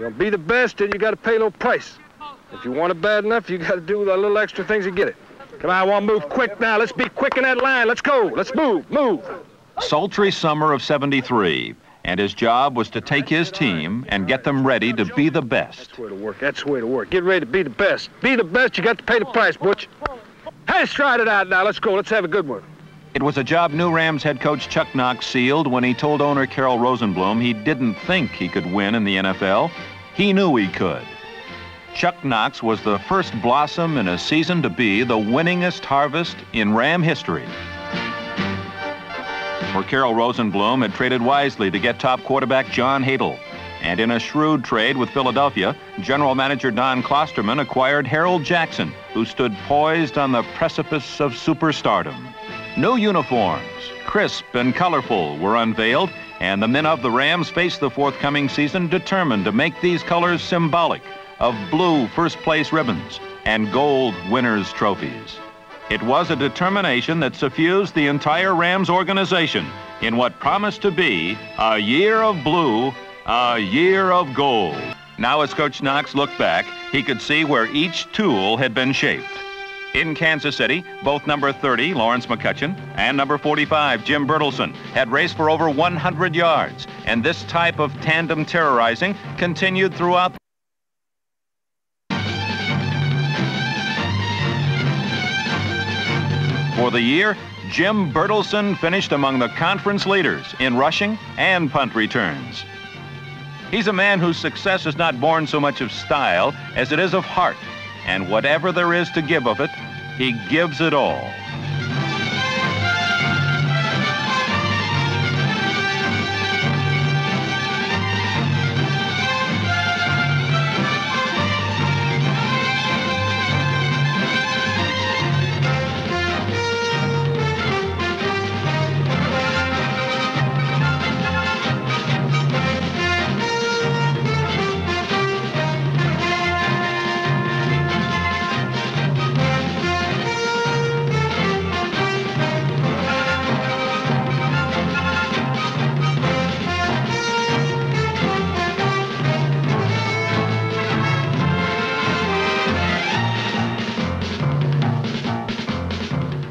You want to be the best, then you got to pay a little price. If you want it bad enough, you got to do a little extra things to get it. Come on, I want to move quick now. Let's be quick in that line. Let's go. Let's move. Sultry summer of '73, and his job was to take his team and get them ready to be the best. That's the way to work. That's the way to work. Get ready to be the best. Be the best, you got to pay the price, Butch. Hey, let's try it out now. Let's go. Let's have a good one. It was a job new Rams head coach Chuck Knox sealed when he told owner Carroll Rosenblum he didn't think he could win in the NFL. He knew he could. Chuck Knox was the first blossom in a season to be the winningest harvest in Ram history. For Carroll Rosenblum had traded wisely to get top quarterback John Hadle. And in a shrewd trade with Philadelphia, general manager Don Klosterman acquired Harold Jackson, who stood poised on the precipice of superstardom. New uniforms, crisp and colorful, were unveiled, and the men of the Rams faced the forthcoming season determined to make these colors symbolic of blue first-place ribbons and gold winners' trophies. It was a determination that suffused the entire Rams organization in what promised to be a year of blue, a year of gold. Now, as Coach Knox looked back, he could see where each tool had been shaped. In Kansas City, both number 30, Lawrence McCutcheon, and number 45, Jim Bertelsen, had raced for over 100 yards, and this type of tandem terrorizing continued throughout. For the year, Jim Bertelsen finished among the conference leaders in rushing and punt returns. He's a man whose success is not born so much of style as it is of heart, and whatever there is to give of it, he gives it all.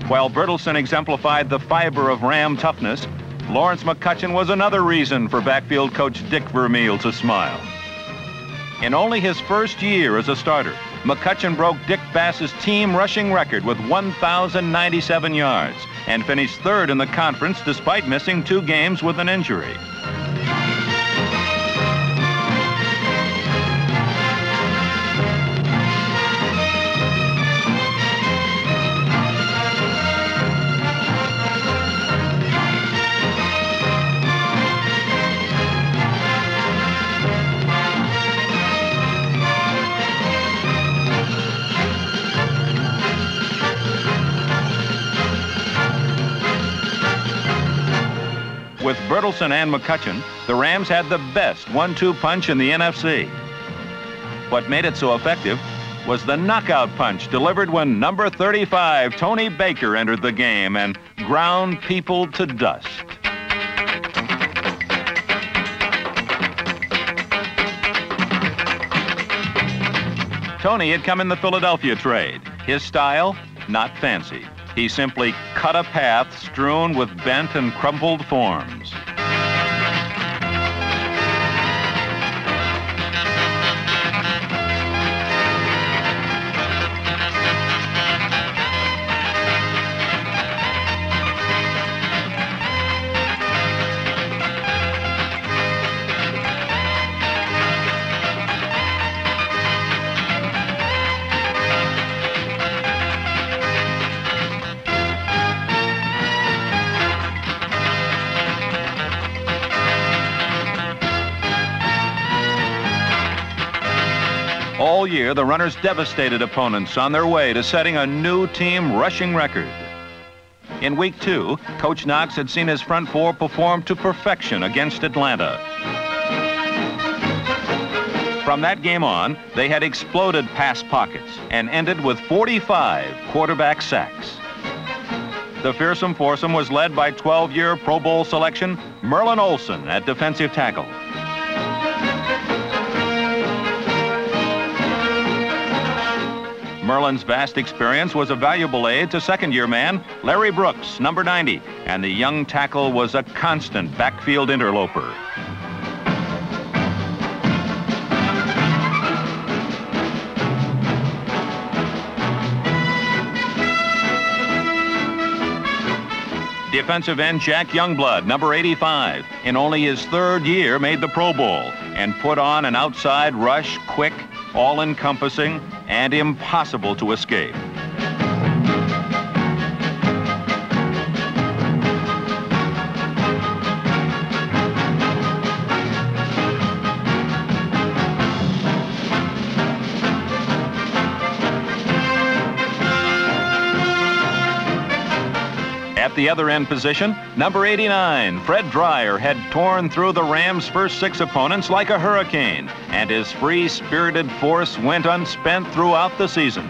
While Bertelsen exemplified the fiber of Ram toughness, Lawrence McCutcheon was another reason for backfield coach Dick Vermeil to smile. In only his first year as a starter, McCutcheon broke Dick Bass's team rushing record with 1,097 yards and finished third in the conference despite missing 2 games with an injury. With Bertelsen and McCutcheon, the Rams had the best 1-2 punch in the NFC. What made it so effective was the knockout punch delivered when number 35, Tony Baker, entered the game and ground people to dust. Tony had come in the Philadelphia trade. His style, not fancy. He simply cut a path strewn with bent and crumpled forms. All year, the runners devastated opponents on their way to setting a new team rushing record. In week 2, Coach Knox had seen his front four perform to perfection against Atlanta. From that game on, they had exploded pass pockets and ended with 45 quarterback sacks. The fearsome foursome was led by 12-year Pro Bowl selection Merlin Olsen at defensive tackle. Merlin's vast experience was a valuable aid to second-year man Larry Brooks, number 90, and the young tackle was a constant backfield interloper. Defensive end Jack Youngblood, number 85, in only his third year made the Pro Bowl and put on an outside rush, quick, all-encompassing, and impossible to escape. At the other end position, number 89, Fred Dreyer, had torn through the Rams' first 6 opponents like a hurricane, and his free-spirited force went unspent throughout the season.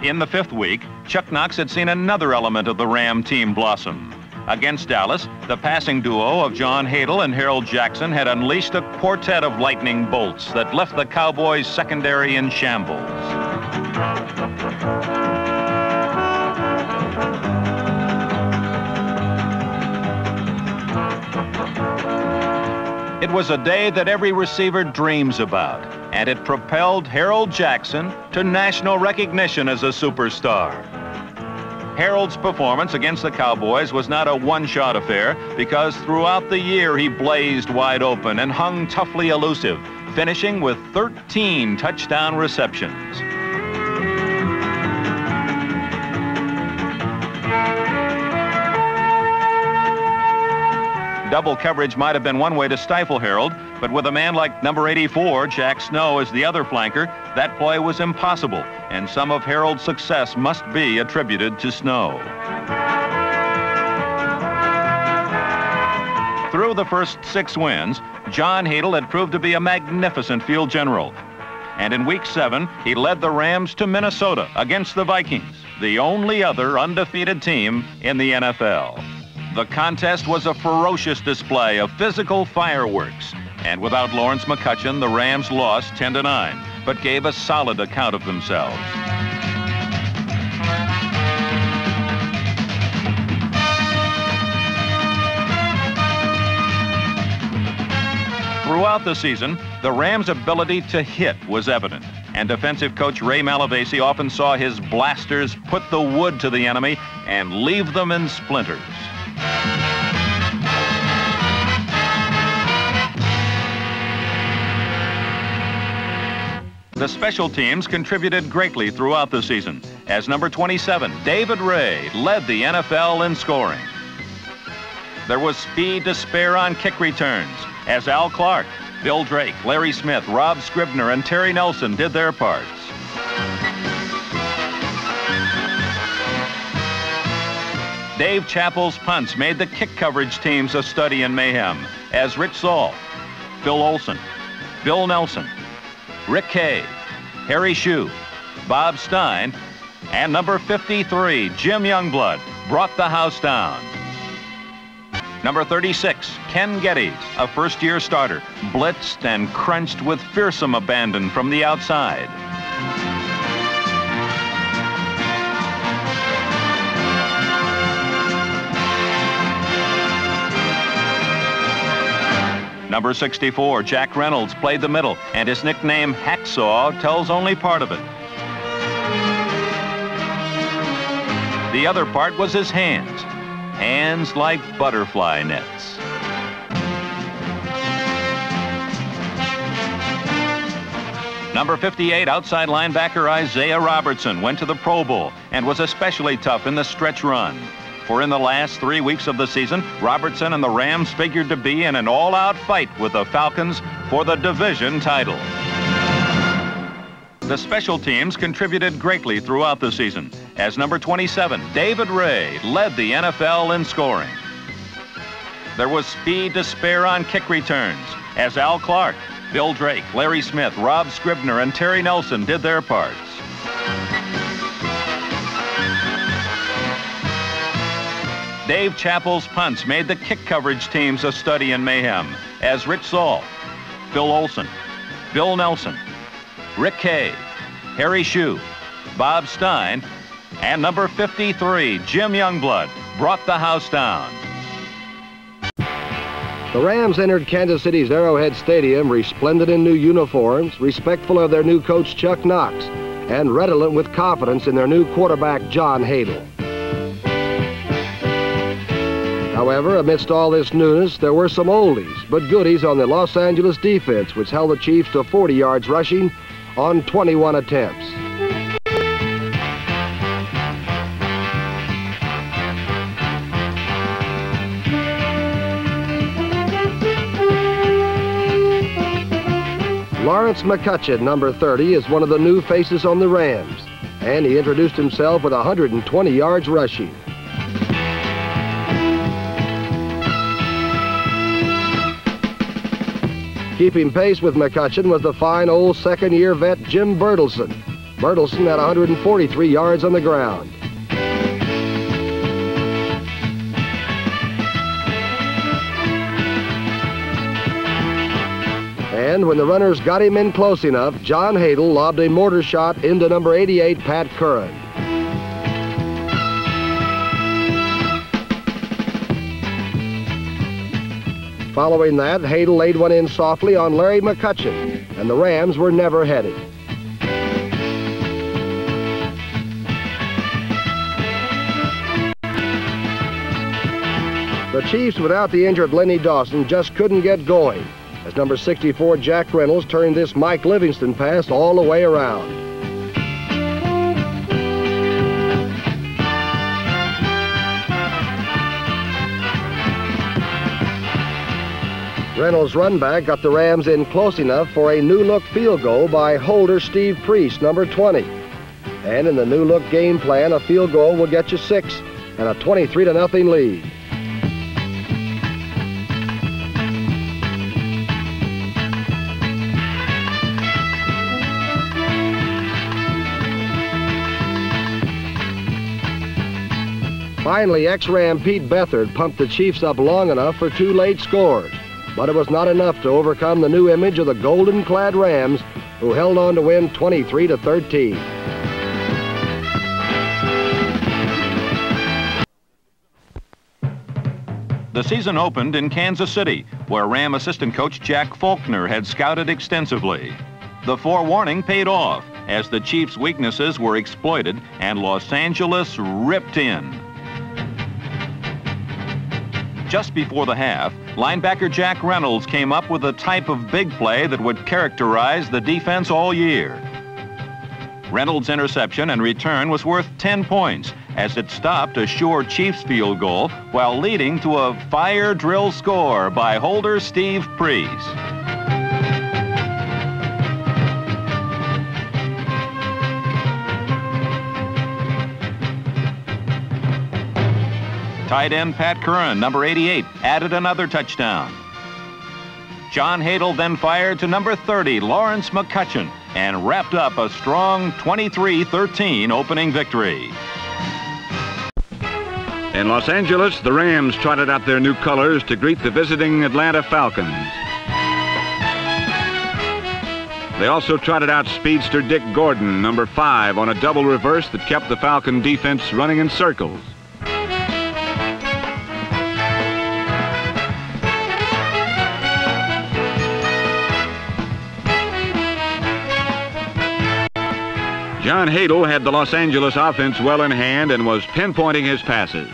In the 5th week, Chuck Knox had seen another element of the Ram team blossom. Against Dallas, the passing duo of John Hadle and Harold Jackson had unleashed a quartet of lightning bolts that left the Cowboys' secondary in shambles. It was a day that every receiver dreams about, and it propelled Harold Jackson to national recognition as a superstar. Harold's performance against the Cowboys was not a one-shot affair because throughout the year he blazed wide open and hung toughly elusive, finishing with 13 touchdown receptions. Double coverage might have been one way to stifle Harold, but with a man like number 84, Jack Snow, as the other flanker, that play was impossible, and some of Harold's success must be attributed to Snow. Through the first 6 wins, John Hadle had proved to be a magnificent field general. And in Week 7, he led the Rams to Minnesota against the Vikings, the only other undefeated team in the NFL. The contest was a ferocious display of physical fireworks, and without Lawrence McCutcheon, the Rams lost 10-9, but gave a solid account of themselves. Throughout the season, the Rams' ability to hit was evident, and defensive coach Ray Malavasi often saw his blasters put the wood to the enemy and leave them in splinters. The special teams contributed greatly throughout the season, as number 27, David Ray, led the NFL in scoring. There was speed to spare on kick returns, as Al Clark, Bill Drake, Larry Smith, Rob Scribner, and Terry Nelson did their parts. Dave Chappell's punts made the kick coverage teams a study in mayhem, as Rich Saul, Phil Olson, Bill Nelson, Rick Kay, Harry Shue, Bob Stein, and number 53, Jim Youngblood, brought the house down. Number 36, Ken Geddes, a first-year starter, blitzed and crunched with fearsome abandon from the outside. Number 64, Jack Reynolds, played the middle, and his nickname, Hacksaw, tells only part of it. The other part was his hands. Hands like butterfly nets. Number 58, outside linebacker Isaiah Robertson, went to the Pro Bowl and was especially tough in the stretch run. For in the last 3 weeks of the season, Robertson and the Rams figured to be in an all-out fight with the Falcons for the division title. The special teams contributed greatly throughout the season, as number 27, David Ray, led the NFL in scoring. There was speed to spare on kick returns, as Al Clark, Bill Drake, Larry Smith, Rob Scribner, and Terry Nelson did their parts. Dave Chappell's punts made the kick coverage teams a study in mayhem, as Rich Saul, Phil Olson, Bill Nelson, Rick Kay, Harry Shue, Bob Stein, and number 53, Jim Youngblood, brought the house down. The Rams entered Kansas City's Arrowhead Stadium resplendent in new uniforms, respectful of their new coach Chuck Knox, and redolent with confidence in their new quarterback John Hadle. However, amidst all this newness, there were some oldies but goodies on the Los Angeles defense, which held the Chiefs to 40 yards rushing on 21 attempts. Lawrence McCutcheon, number 30, is one of the new faces on the Rams, and he introduced himself with 120 yards rushing. Keeping pace with McCutcheon was the fine old second-year vet Jim Bertelsen. Bertelsen had 143 yards on the ground. And when the runners got him in close enough, John Hadle lobbed a mortar shot into number 88, Pat Curran. Following that, Hadle laid one in softly on Larry McCutcheon, and the Rams were never headed. The Chiefs, without the injured Lenny Dawson, just couldn't get going, as number 64, Jack Reynolds, turned this Mike Livingston pass all the way around. Reynolds' runback got the Rams in close enough for a new-look field goal by holder Steve Priest, number 20. And in the new-look game plan, a field goal will get you 6 and a 23-0 lead. Finally, ex-Ram Pete Beathard pumped the Chiefs up long enough for 2 late scores. But it was not enough to overcome the new image of the golden-clad Rams, who held on to win 23-13. The season opened in Kansas City, where Ram assistant coach Jack Faulkner had scouted extensively. The forewarning paid off, as the Chiefs' weaknesses were exploited and Los Angeles ripped in. Just before the half, linebacker Jack Reynolds came up with a type of big play that would characterize the defense all year. Reynolds' interception and return was worth 10 points, as it stopped a sure Chiefs field goal while leading to a fire drill score by holder Steve Priest. Tight end Pat Curran, number 88, added another touchdown. John Hadle then fired to number 30, Lawrence McCutcheon, and wrapped up a strong 23-13 opening victory. In Los Angeles, the Rams trotted out their new colors to greet the visiting Atlanta Falcons. They also trotted out speedster Dick Gordon, number 5, on a double reverse that kept the Falcon defense running in circles. John Hadle had the Los Angeles offense well in hand and was pinpointing his passes.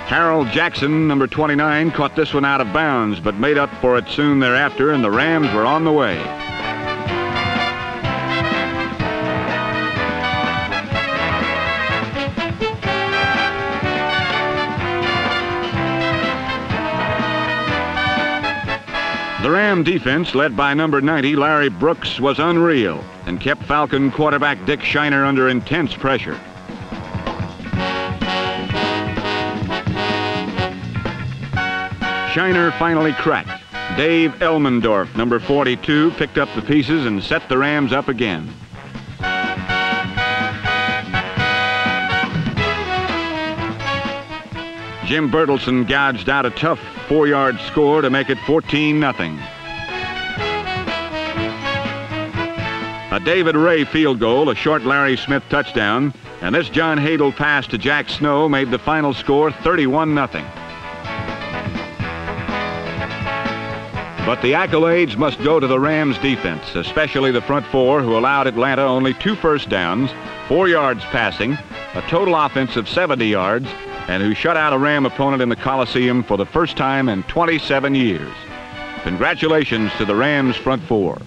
Harold Jackson, number 29, caught this one out of bounds, but made up for it soon thereafter, and the Rams were on the way. The Ram defense, led by number 90, Larry Brooks, was unreal and kept Falcon quarterback Dick Shiner under intense pressure. Shiner finally cracked. Dave Elmendorf, number 42, picked up the pieces and set the Rams up again. Jim Bertelsen gouged out a tough 4-yard score to make it 14-0. A David Ray field goal, a short Larry Smith touchdown, and this John Hadel pass to Jack Snow made the final score 31-0. But the accolades must go to the Rams defense, especially the front four, who allowed Atlanta only 2 first downs, 4 yards passing, a total offense of 70 yards, and who shut out a Ram opponent in the Coliseum for the first time in 27 years. Congratulations to the Rams front four.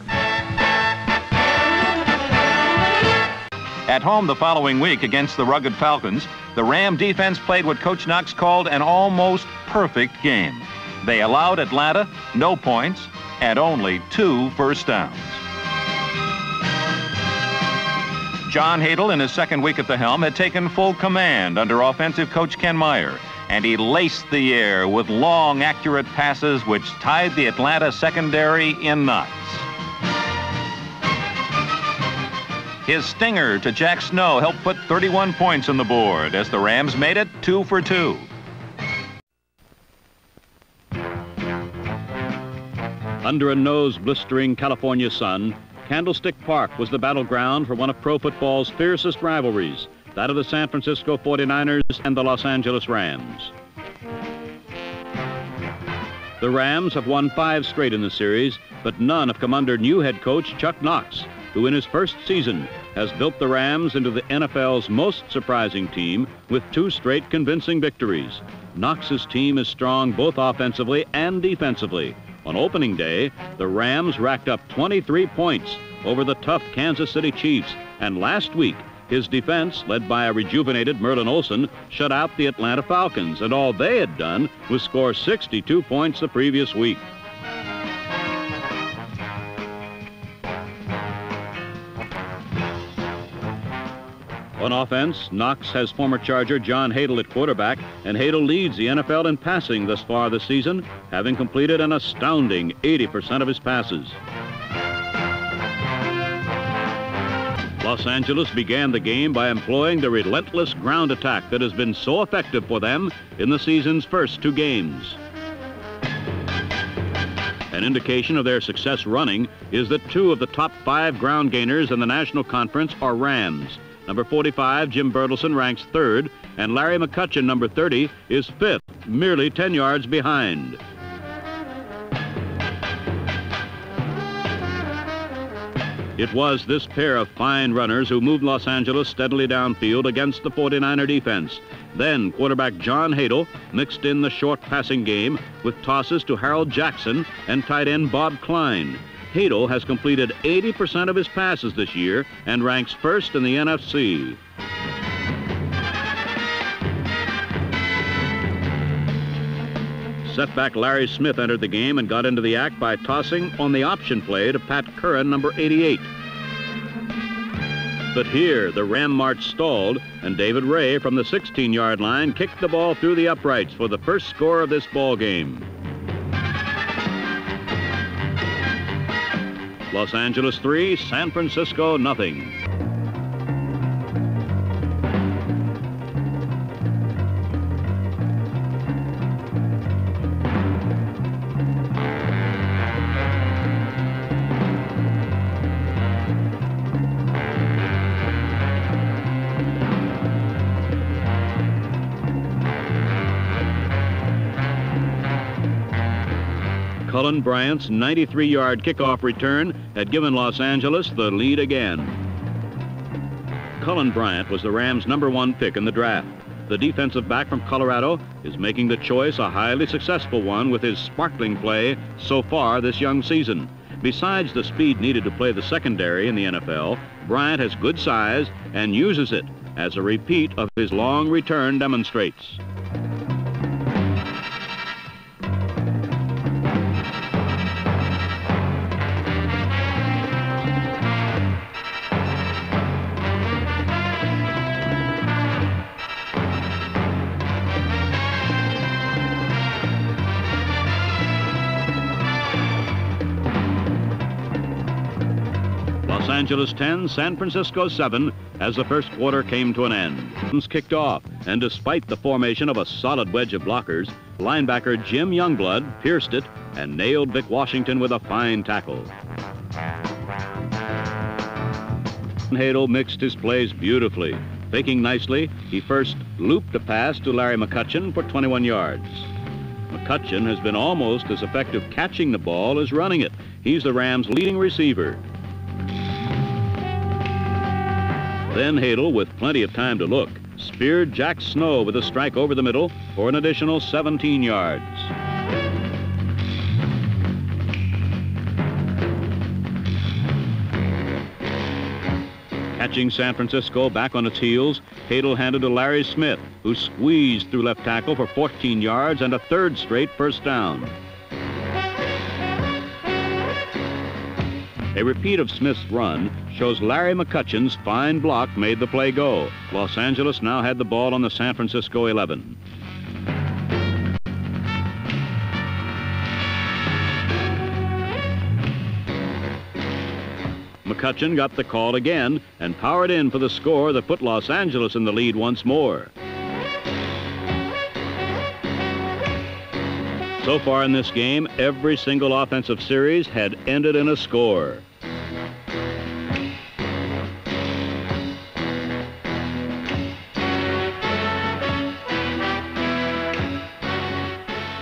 At home the following week against the rugged Falcons, the Ram defense played what Coach Knox called an almost perfect game. They allowed Atlanta no points and only 2 first downs. John Hadel, in his second week at the helm, had taken full command under offensive coach Ken Meyer, and he laced the air with long, accurate passes which tied the Atlanta secondary in knots. His stinger to Jack Snow helped put 31 points on the board as the Rams made it 2 for 2. Under a nose-blistering California sun, Candlestick Park was the battleground for one of pro football's fiercest rivalries, that of the San Francisco 49ers and the Los Angeles Rams. The Rams have won 5 straight in the series, but none have come under new head coach Chuck Knox, who in his first season has built the Rams into the NFL's most surprising team with 2 straight convincing victories. Knox's team is strong both offensively and defensively. On opening day, the Rams racked up 23 points over the tough Kansas City Chiefs, and last week, his defense, led by a rejuvenated Merlin Olsen, shut out the Atlanta Falcons, and all they had done was score 62 points the previous week. On offense, Knox has former Charger John Hadel at quarterback, and Hadel leads the NFL in passing thus far this season, having completed an astounding 80% of his passes. Los Angeles began the game by employing the relentless ground attack that has been so effective for them in the season's first 2 games. An indication of their success running is that 2 of the top 5 ground gainers in the National Conference are Rams. Number 45, Jim Bertelsen, ranks 3rd, and Larry McCutcheon, number 30, is 5th, merely 10 yards behind. It was this pair of fine runners who moved Los Angeles steadily downfield against the 49er defense. Then quarterback John Hadel mixed in the short passing game with tosses to Harold Jackson and tight end Bob Klein. Hadel has completed 80% of his passes this year and ranks 1st in the NFC. Setback Larry Smith entered the game and got into the act by tossing on the option play to Pat Curran, number 88. But here, the Ram march stalled, and David Ray from the 16-yard line kicked the ball through the uprights for the first score of this ball game. Los Angeles 3, San Francisco nothing. Cullen Bryant's 93-yard kickoff return had given Los Angeles the lead again. Cullen Bryant was the Rams' #1 pick in the draft. The defensive back from Colorado is making the choice a highly successful one with his sparkling play so far this young season. Besides the speed needed to play the secondary in the NFL, Bryant has good size and uses it, as a repeat of his long return demonstrates. Los Angeles 10, San Francisco 7 as the first quarter came to an end. Kicked off, and despite the formation of a solid wedge of blockers, linebacker Jim Youngblood pierced it and nailed Vic Washington with a fine tackle. Hadel mixed his plays beautifully. Faking nicely, he first looped a pass to Larry McCutcheon for 21 yards. McCutcheon has been almost as effective catching the ball as running it. He's the Rams' leading receiver. Then Hadel, with plenty of time to look, speared Jack Snow with a strike over the middle for an additional 17 yards. Catching San Francisco back on its heels, Hadel handed to Larry Smith, who squeezed through left tackle for 14 yards and a third straight first down. A repeat of Smith's run shows Larry McCutcheon's fine block made the play go. Los Angeles now had the ball on the San Francisco 11. McCutcheon got the call again and powered in for the score that put Los Angeles in the lead once more. So far in this game, every single offensive series had ended in a score.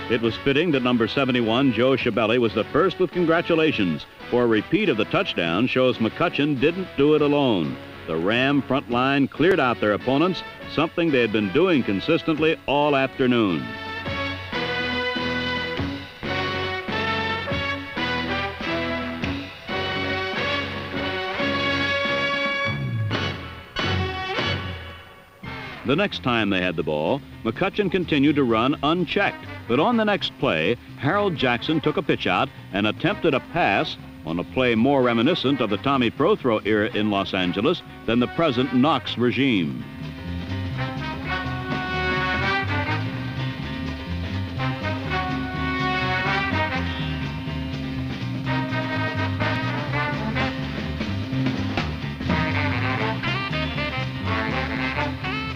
It was fitting that number 71, Joe Schiavelli, was the first with congratulations, for a repeat of the touchdown shows McCutcheon didn't do it alone. The Ram front line cleared out their opponents, something they had been doing consistently all afternoon. The next time they had the ball, McCutcheon continued to run unchecked. But on the next play, Harold Jackson took a pitch out and attempted a pass on a play more reminiscent of the Tommy Prothro era in Los Angeles than the present Knox regime.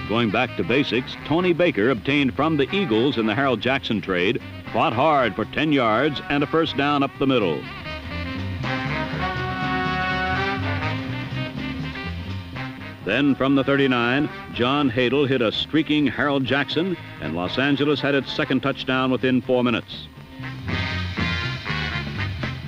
Going back to basics, Tony Baker, obtained from the Eagles in the Harold Jackson trade, fought hard for 10 yards and a first down up the middle. Then from the 39, John Hadel hit a streaking Harold Jackson, and Los Angeles had its second touchdown within 4 minutes.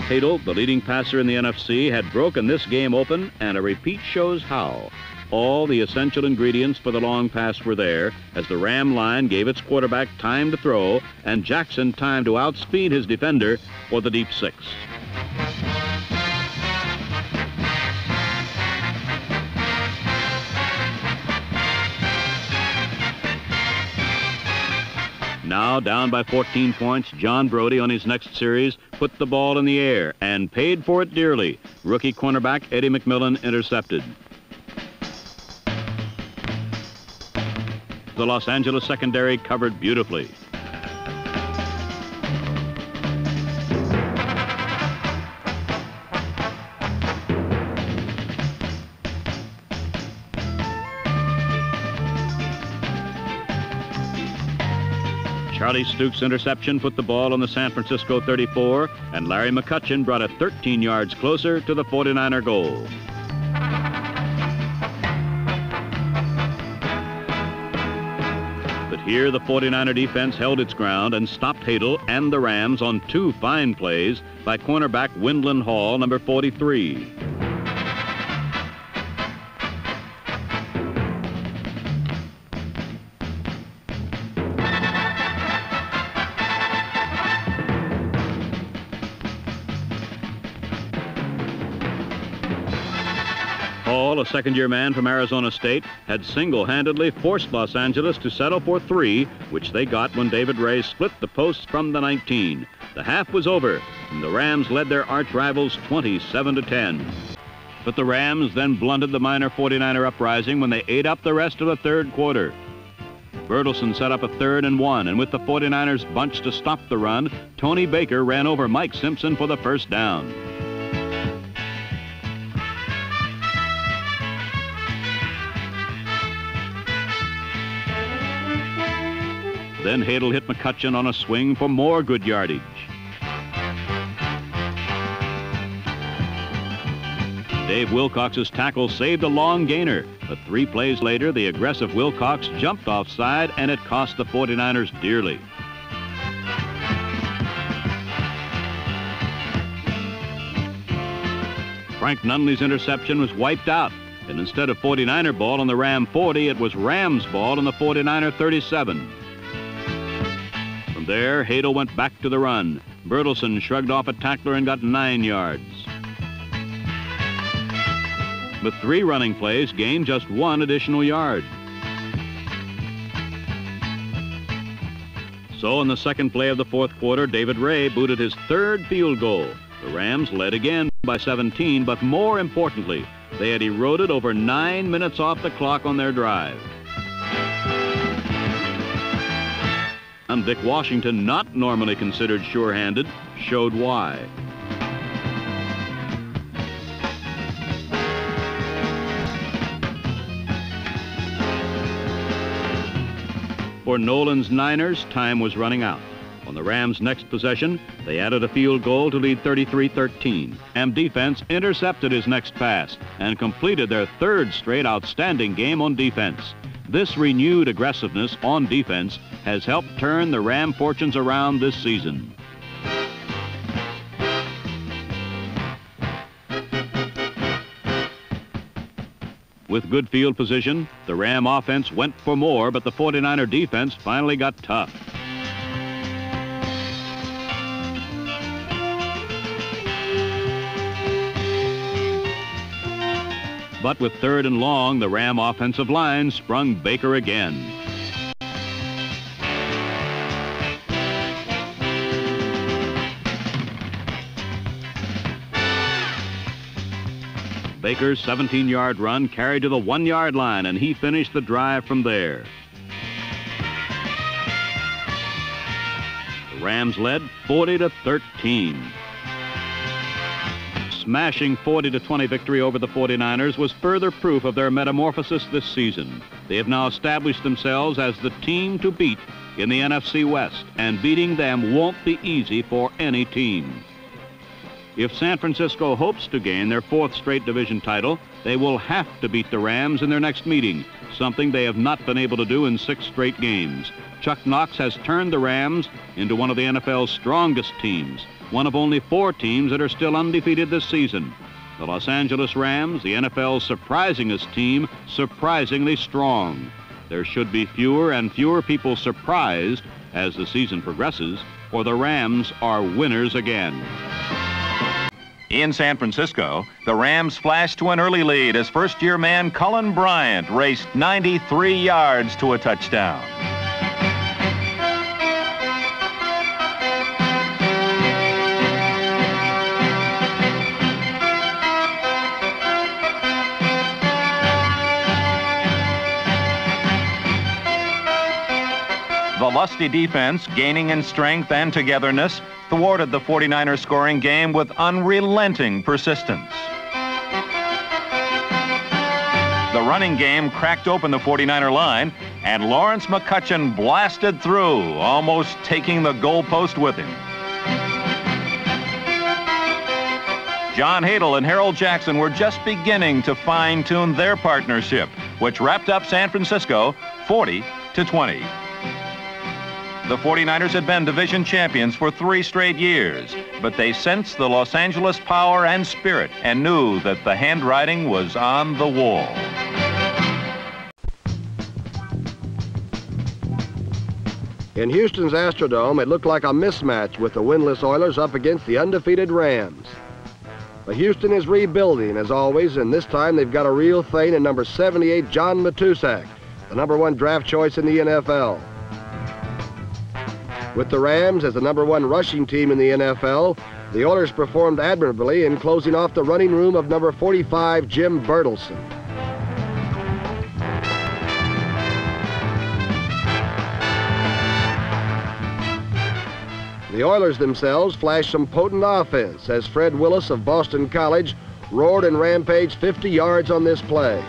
Hadel, the leading passer in the NFC, had broken this game open, and a repeat shows how. All the essential ingredients for the long pass were there as the Ram line gave its quarterback time to throw and Jackson time to outspeed his defender for the deep six. Now down by 14 points, John Brody on his next series put the ball in the air and paid for it dearly. Rookie cornerback Eddie McMillan intercepted. The Los Angeles secondary covered beautifully. Charlie Stukes' interception put the ball on the San Francisco 34, and Larry McCutcheon brought it 13 yards closer to the 49er goal. Here, the 49er defense held its ground and stopped Hadel and the Rams on 2 fine plays by cornerback Windland Hall, number 43. Hall, a second-year man from Arizona State, had single-handedly forced Los Angeles to settle for 3, which they got when David Ray split the posts from the 19. The half was over, and the Rams led their arch rivals 27-10. But the Rams then blunted the minor 49er uprising when they ate up the rest of the third quarter. Bertelsen set up a 3rd and 1, and with the 49ers bunched to stop the run, Tony Baker ran over Mike Simpson for the first down. Then Hadel hit McCutcheon on a swing for more good yardage. Dave Wilcox's tackle saved a long gainer, but 3 plays later, the aggressive Wilcox jumped offside, and it cost the 49ers dearly. Frank Nunley's interception was wiped out, and instead of 49er ball on the Ram 40, it was Rams ball on the 49er 37. From there, Hadel went back to the run. Bertelsen shrugged off a tackler and got 9 yards. With 3 running plays, gained just 1 additional yard. So in the second play of the fourth quarter, David Ray booted his 3rd field goal. The Rams led again by 17, but more importantly, they had eroded over 9 minutes off the clock on their drive. And Vic Washington, not normally considered sure-handed, showed why. For Nolan's Niners, time was running out. On the Rams' next possession, they added a field goal to lead 33-13. And defense intercepted his next pass and completed their 3rd straight outstanding game on defense. This renewed aggressiveness on defense has helped turn the Ram fortunes around this season. With good field position, the Ram offense went for more, but the 49er defense finally got tough. But with 3rd and long, the Ram offensive line sprung Baker again. Baker's 17-yard run carried to the 1-yard line, and he finished the drive from there. The Rams led 40-13. Smashing 40-20 victory over the 49ers was further proof of their metamorphosis this season. They have now established themselves as the team to beat in the NFC West, and beating them won't be easy for any team. If San Francisco hopes to gain their 4th straight division title, they will have to beat the Rams in their next meeting, something they have not been able to do in 6 straight games. Chuck Knox has turned the Rams into one of the NFL's strongest teams, one of only 4 teams that are still undefeated this season. The Los Angeles Rams, the NFL's surprisingest team, surprisingly strong. There should be fewer and fewer people surprised as the season progresses, for the Rams are winners again. In San Francisco, the Rams flashed to an early lead as first-year man Cullen Bryant raced 93 yards to a touchdown. The lusty defense, gaining in strength and togetherness, thwarted the 49ers scoring game with unrelenting persistence. The running game cracked open the 49er line, and Lawrence McCutcheon blasted through, almost taking the goalpost with him. John Hadel and Harold Jackson were just beginning to fine-tune their partnership, which wrapped up San Francisco 40-20. The 49ers had been division champions for 3 straight years, but they sensed the Los Angeles power and spirit and knew that the handwriting was on the wall. In Houston's Astrodome, it looked like a mismatch with the winless Oilers up against the undefeated Rams. But Houston is rebuilding, as always, and this time they've got a real thing in number 78, John Matusak, the #1 draft choice in the NFL. With the Rams as the #1 rushing team in the NFL, the Oilers performed admirably in closing off the running room of number 45, Jim Bertelsen. The Oilers themselves flashed some potent offense as Fred Willis of Boston College roared and rampaged 50 yards on this play.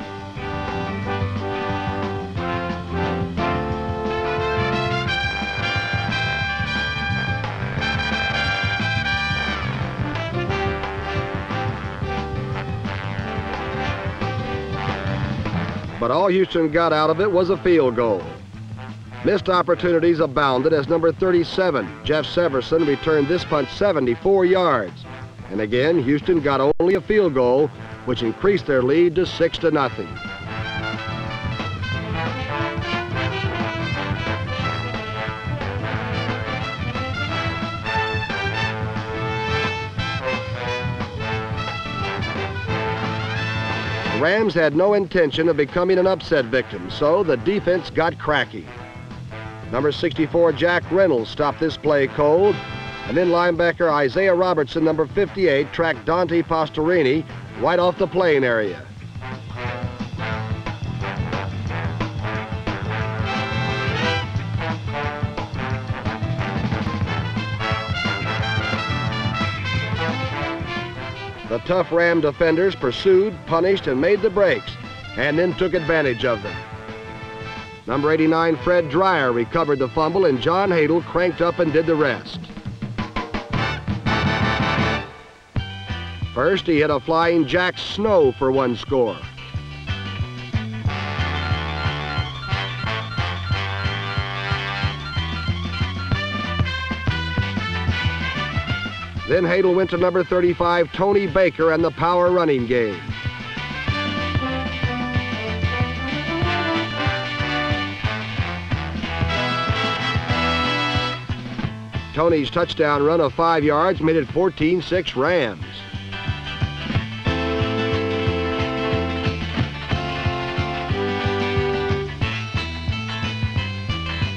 but all Houston got out of it was a field goal. Missed opportunities abounded as number 37, Jeff Severson, returned this punt 74 yards. And again, Houston got only a field goal, which increased their lead to 6-0. The Rams had no intention of becoming an upset victim, so the defense got cracky. Number 64, Jack Reynolds, stopped this play cold, and then linebacker Isaiah Robertson, number 58, tracked Dante Pastorini right off the playing area. The tough Ram defenders pursued, punished, and made the breaks, and then took advantage of them. Number 89, Fred Dreyer, recovered the fumble, and John Hadel cranked up and did the rest. First, he hit a flying Jack Snow for one score. Then Hadel went to number 35, Tony Baker, and the power running game. Tony's touchdown run of 5 yards made it 14-6 Rams.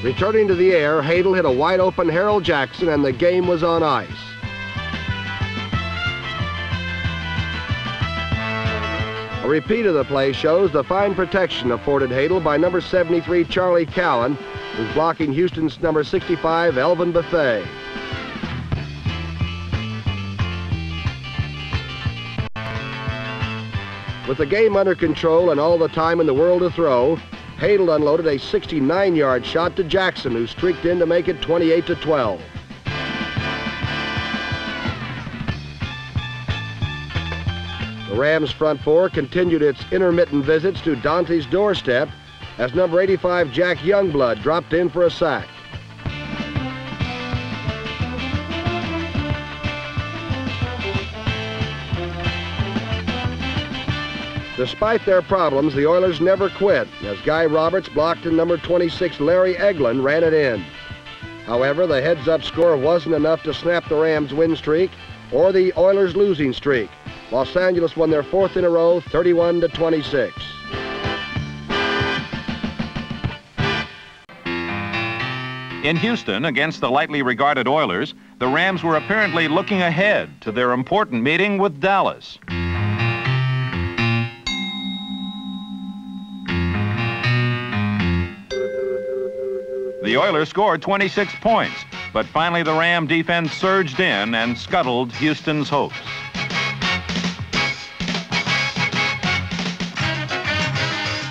Returning to the air, Hadel hit a wide-open Harold Jackson, and the game was on ice. A repeat of the play shows the fine protection afforded Hadel by number 73, Charlie Cowan, who's blocking Houston's number 65, Elvin Bethea. With the game under control and all the time in the world to throw, Hadel unloaded a 69-yard shot to Jackson, who streaked in to make it 28-12. The Rams' front four continued its intermittent visits to Dante's doorstep as number 85, Jack Youngblood, dropped in for a sack. Despite their problems, the Oilers never quit, as Guy Roberts blocked and number 26, Larry Eglin, ran it in. However, the heads-up score wasn't enough to snap the Rams' win streak or the Oilers' losing streak. Los Angeles won their fourth in a row, 31-26. In Houston, against the lightly regarded Oilers, the Rams were apparently looking ahead to their important meeting with Dallas. The Oilers scored 26 points, but finally the Ram defense surged in and scuttled Houston's hopes.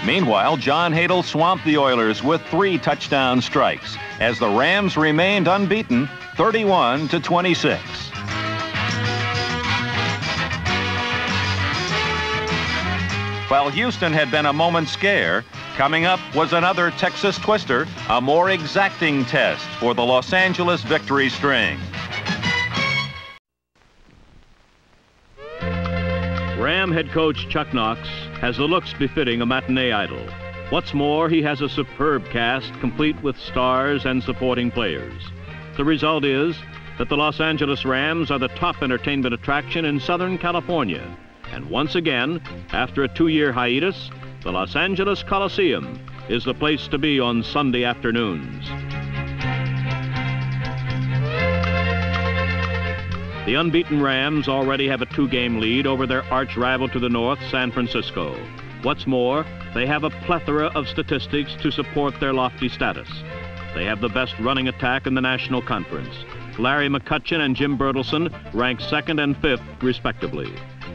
Meanwhile, John Hadel swamped the Oilers with 3 touchdown strikes as the Rams remained unbeaten, 31-26. While Houston had been a moment's scare, coming up was another Texas twister, a more exacting test for the Los Angeles victory string. Ram head coach Chuck Knox has the looks befitting a matinee idol. What's more, he has a superb cast complete with stars and supporting players. The result is that the Los Angeles Rams are the top entertainment attraction in Southern California. And once again, after a 2-year hiatus, the Los Angeles Coliseum is the place to be on Sunday afternoons. The unbeaten Rams already have a 2-game lead over their arch rival to the north, San Francisco. What's more, they have a plethora of statistics to support their lofty status. They have the best running attack in the National Conference. Larry McCutcheon and Jim Bertelson rank 2nd and 5th, respectively.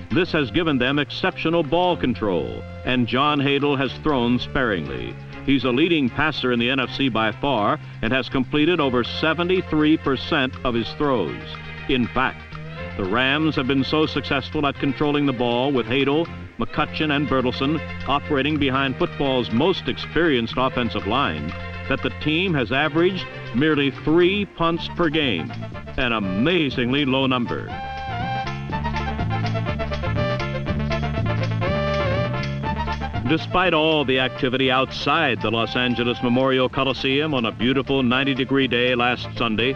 This has given them exceptional ball control, and John Hadel has thrown sparingly. He's a leading passer in the NFC by far and has completed over 73% of his throws. In fact, the Rams have been so successful at controlling the ball with Hadel McCutcheon, and Bertelson operating behind football's most experienced offensive line that the team has averaged merely 3 punts per game, an amazingly low number. Despite all the activity outside the Los Angeles Memorial Coliseum on a beautiful 90-degree day last Sunday,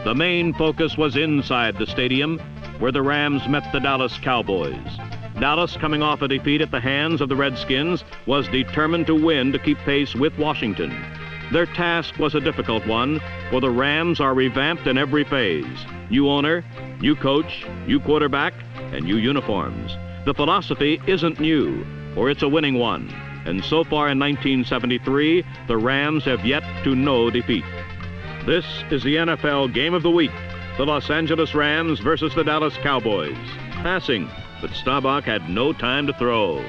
the main focus was inside the stadium where the Rams met the Dallas Cowboys. Dallas, coming off a defeat at the hands of the Redskins, was determined to win to keep pace with Washington. Their task was a difficult one, for the Rams are revamped in every phase. New owner, new coach, new quarterback, and new uniforms. The philosophy isn't new, or it's a winning one. And so far in 1973, the Rams have yet to know defeat. This is the NFL Game of the Week, the Los Angeles Rams versus the Dallas Cowboys. Passing, but Staubach had no time to throw.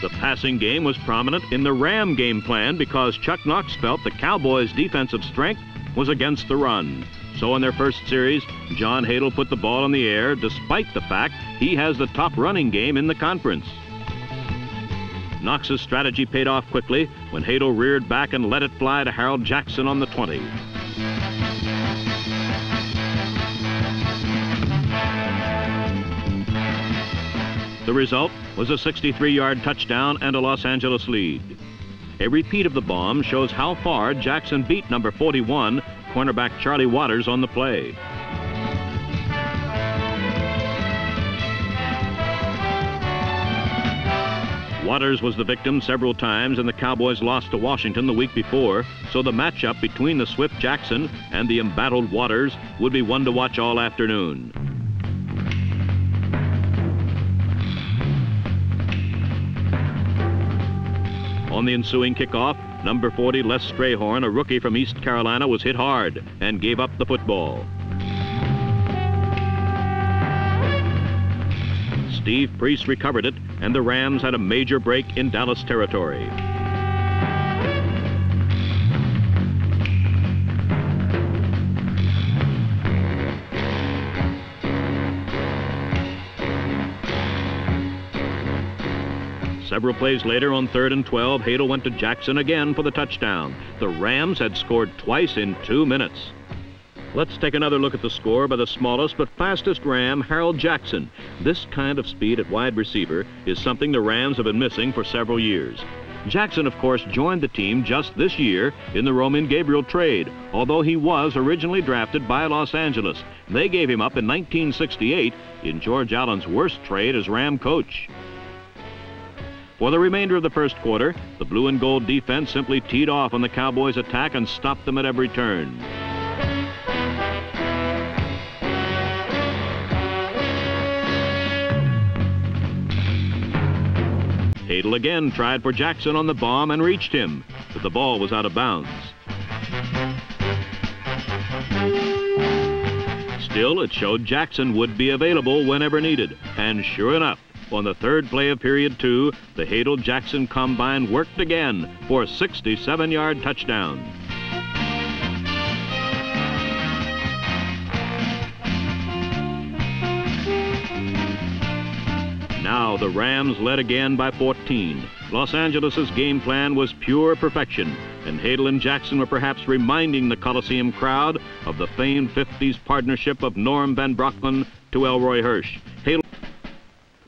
The passing game was prominent in the Ram game plan because Chuck Knox felt the Cowboys' defensive strength was against the run. So in their first series, John Hadle put the ball in the air despite the fact he has the top running game in the conference. Knox's strategy paid off quickly when Hadle reared back and let it fly to Harold Jackson on the 20. The result was a 63-yard touchdown and a Los Angeles lead. A repeat of the bomb shows how far Jackson beat number 41, cornerback Charlie Waters, on the play. Waters was the victim several times, and the Cowboys lost to Washington the week before, so the matchup between the swift Jackson and the embattled Waters would be one to watch all afternoon. On the ensuing kickoff, number 40, Les Strayhorn, a rookie from East Carolina, was hit hard and gave up the football. Steve Priest recovered it, and the Rams had a major break in Dallas territory. Several plays later, on 3rd and 12, Hadle went to Jackson again for the touchdown. The Rams had scored twice in 2 minutes. Let's take another look at the score by the smallest but fastest Ram, Harold Jackson. This kind of speed at wide receiver is something the Rams have been missing for several years. Jackson, of course, joined the team just this year in the Roman Gabriel trade, although he was originally drafted by Los Angeles. They gave him up in 1968 in George Allen's worst trade as Ram coach. For the remainder of the first quarter, the blue and gold defense simply teed off on the Cowboys' attack and stopped them at every turn. Hadle again tried for Jackson on the bomb and reached him, but the ball was out of bounds. Still, it showed Jackson would be available whenever needed, and sure enough, on the 3rd play of period 2, the Hadle-Jackson combine worked again for a 67-yard touchdown. Now the Rams led again by 14. Los Angeles' game plan was pure perfection, and Hadle and Jackson were perhaps reminding the Coliseum crowd of the famed 50s partnership of Norm Van Brocklin to Elroy Hirsch.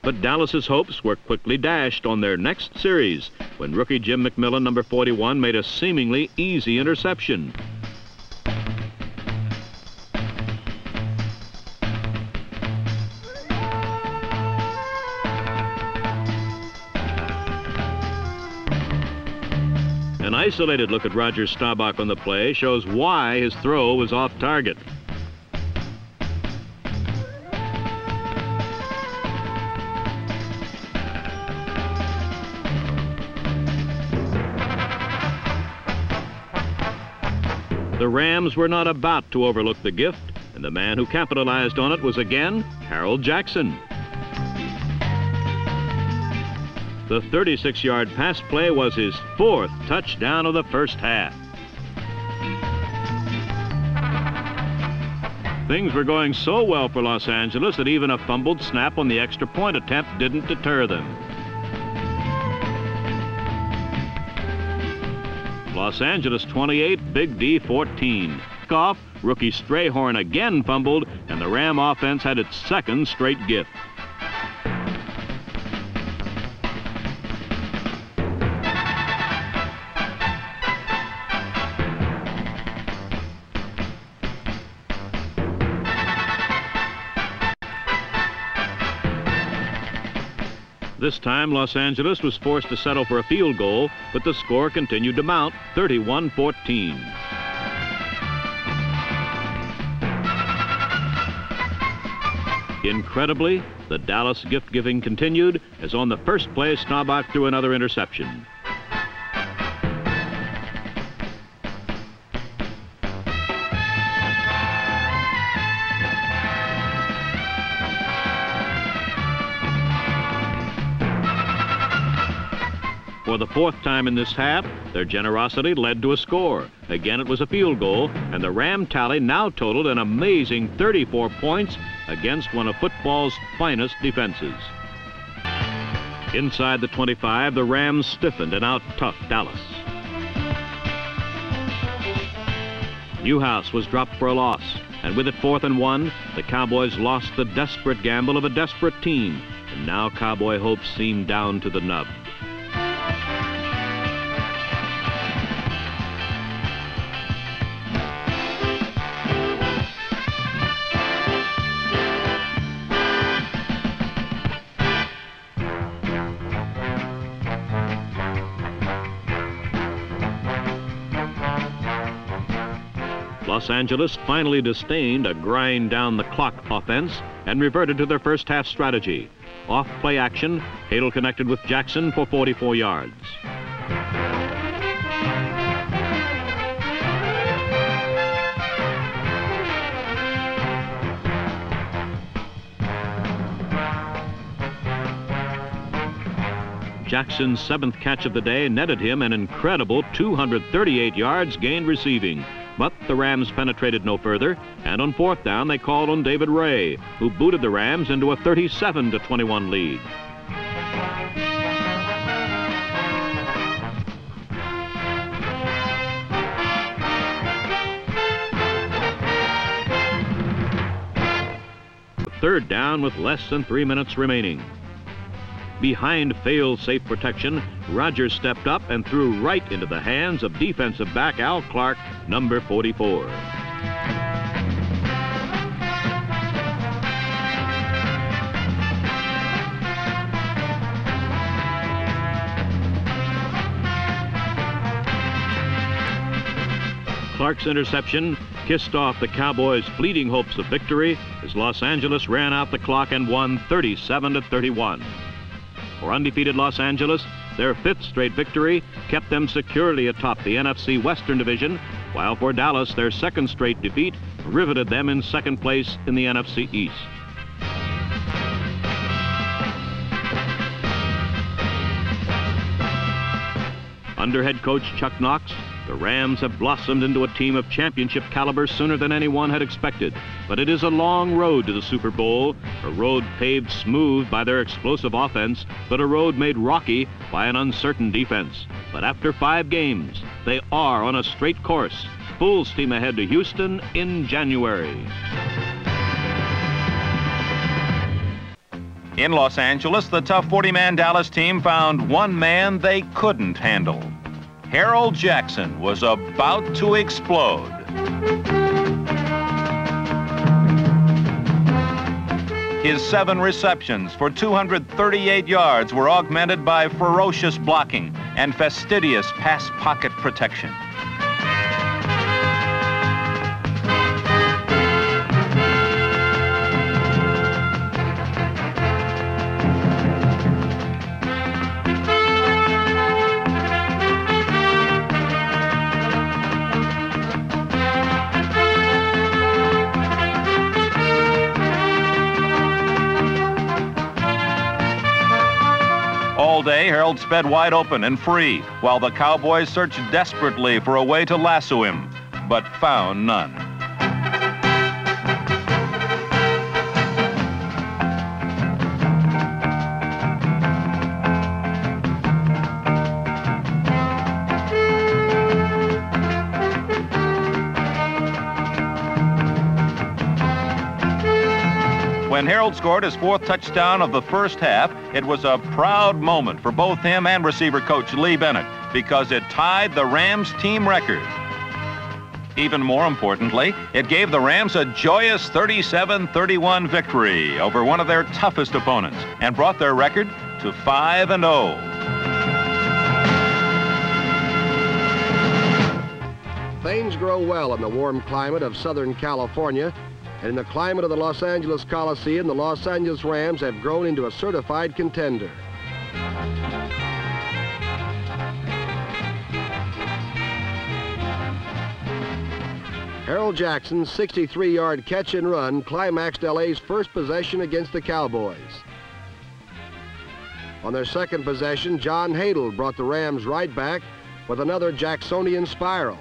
But Dallas's hopes were quickly dashed on their next series when rookie Jim McMillan, number 41, made a seemingly easy interception. An isolated look at Roger Staubach on the play shows why his throw was off target. The Rams were not about to overlook the gift, and the man who capitalized on it was again Harold Jackson. The 36-yard pass play was his 4th touchdown of the first half. Things were going so well for Los Angeles that even a fumbled snap on the extra point attempt didn't deter them. Los Angeles 28, Big D 14. Off, rookie Strayhorn again fumbled, and the Ram offense had its second straight gift. This time, Los Angeles was forced to settle for a field goal, but the score continued to mount, 31-14. Incredibly, the Dallas gift-giving continued as on the first play, Staubach threw another interception. For the fourth time in this half, their generosity led to a score. Again, it was a field goal, and the Ram tally now totaled an amazing 34 points against one of football's finest defenses. Inside the 25, the Rams stiffened and out-toughed Dallas. Newhouse was dropped for a loss, and with it 4th and 1, the Cowboys lost the desperate gamble of a desperate team, and now Cowboy hopes seemed down to the nub. Los Angeles finally disdained a grind-down-the-clock offense and reverted to their first-half strategy. Off play action, Hadel connected with Jackson for 44 yards. Jackson's 7th catch of the day netted him an incredible 238 yards gained receiving. But the Rams penetrated no further, and on 4th down they called on David Ray, who booted the Rams into a 37-21 lead. Third down with less than 3 minutes remaining. Behind fail-safe protection, Rogers stepped up and threw right into the hands of defensive back Al Clark, number 44. Clark's interception kissed off the Cowboys' fleeting hopes of victory as Los Angeles ran out the clock and won 37-31. For undefeated Los Angeles, their 5th straight victory kept them securely atop the NFC Western Division, while for Dallas, their 2nd straight defeat riveted them in 2nd place in the NFC East. Under head coach Chuck Knox, the Rams have blossomed into a team of championship caliber sooner than anyone had expected. But it is a long road to the Super Bowl, a road paved smooth by their explosive offense, but a road made rocky by an uncertain defense. But after 5 games, they are on a straight course. Full steam ahead to Houston in January. In Los Angeles, the tough 40-man Dallas team found one man they couldn't handle. Harold Jackson was about to explode. His 7 receptions for 238 yards were augmented by ferocious blocking and fastidious pass pocket protection. All day, Harold sped wide open and free, while the Cowboys searched desperately for a way to lasso him, but found none. When Harold scored his 4th touchdown of the first half, it was a proud moment for both him and receiver coach Lee Bennett because it tied the Rams team record. Even more importantly, it gave the Rams a joyous 37-31 victory over one of their toughest opponents and brought their record to 5-0. Things grow well in the warm climate of Southern California, and in the climate of the Los Angeles Coliseum, the Los Angeles Rams have grown into a certified contender. Harold Jackson's 63-yard catch and run climaxed LA's first possession against the Cowboys. On their second possession, John Hadle brought the Rams right back with another Jacksonian spiral.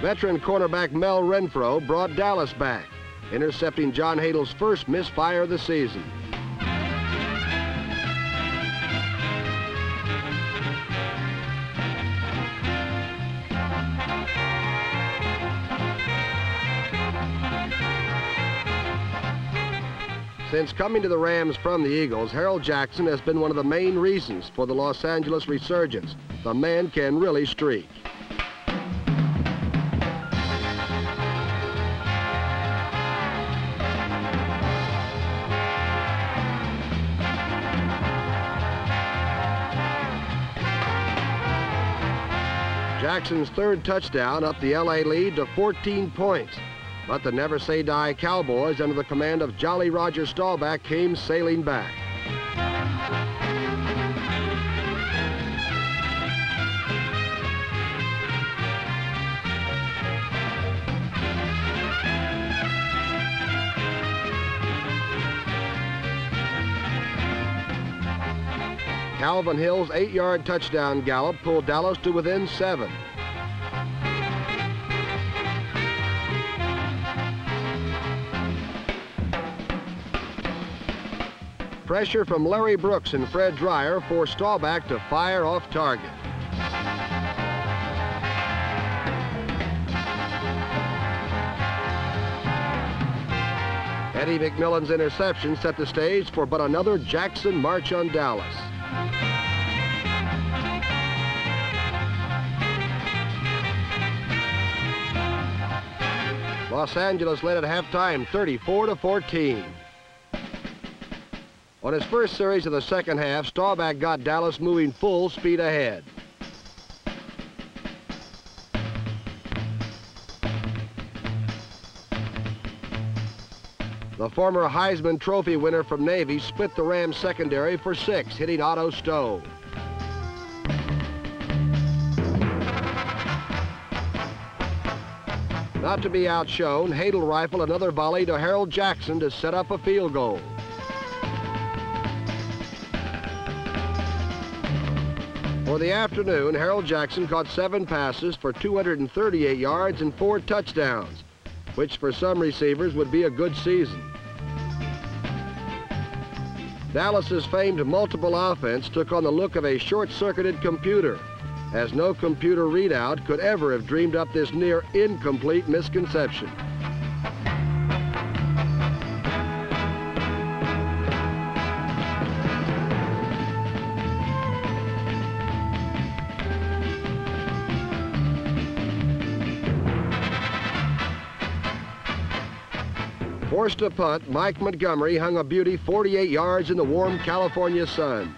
Veteran cornerback Mel Renfro brought Dallas back, intercepting John Hadle's first misfire of the season. Since coming to the Rams from the Eagles, Harold Jackson has been one of the main reasons for the Los Angeles resurgence. The man can really streak. Jackson's third touchdown upped the LA lead to 14 points. But the Never Say Die Cowboys, under the command of Jolly Roger Staubach, came sailing back. Calvin Hill's 8-yard touchdown gallop pulled Dallas to within 7. Pressure from Larry Brooks and Fred Dreyer forced Staubach to fire off target. Eddie McMillan's interception set the stage for but another Jackson march on Dallas. Los Angeles led at halftime 34-14. On his first series of the second half, Staubach got Dallas moving full speed ahead. The former Heisman Trophy winner from Navy split the Rams secondary for 6, hitting Otto Stowe. Not to be outshone, Hadle rifled another volley to Harold Jackson to set up a field goal. For the afternoon, Harold Jackson caught 7 passes for 238 yards and 4 touchdowns, which for some receivers would be a good season. Dallas's famed multiple offense took on the look of a short-circuited computer, as no computer readout could ever have dreamed up this near incomplete misconception. Forced to punt, Mike Montgomery hung a beauty 48 yards in the warm California sun.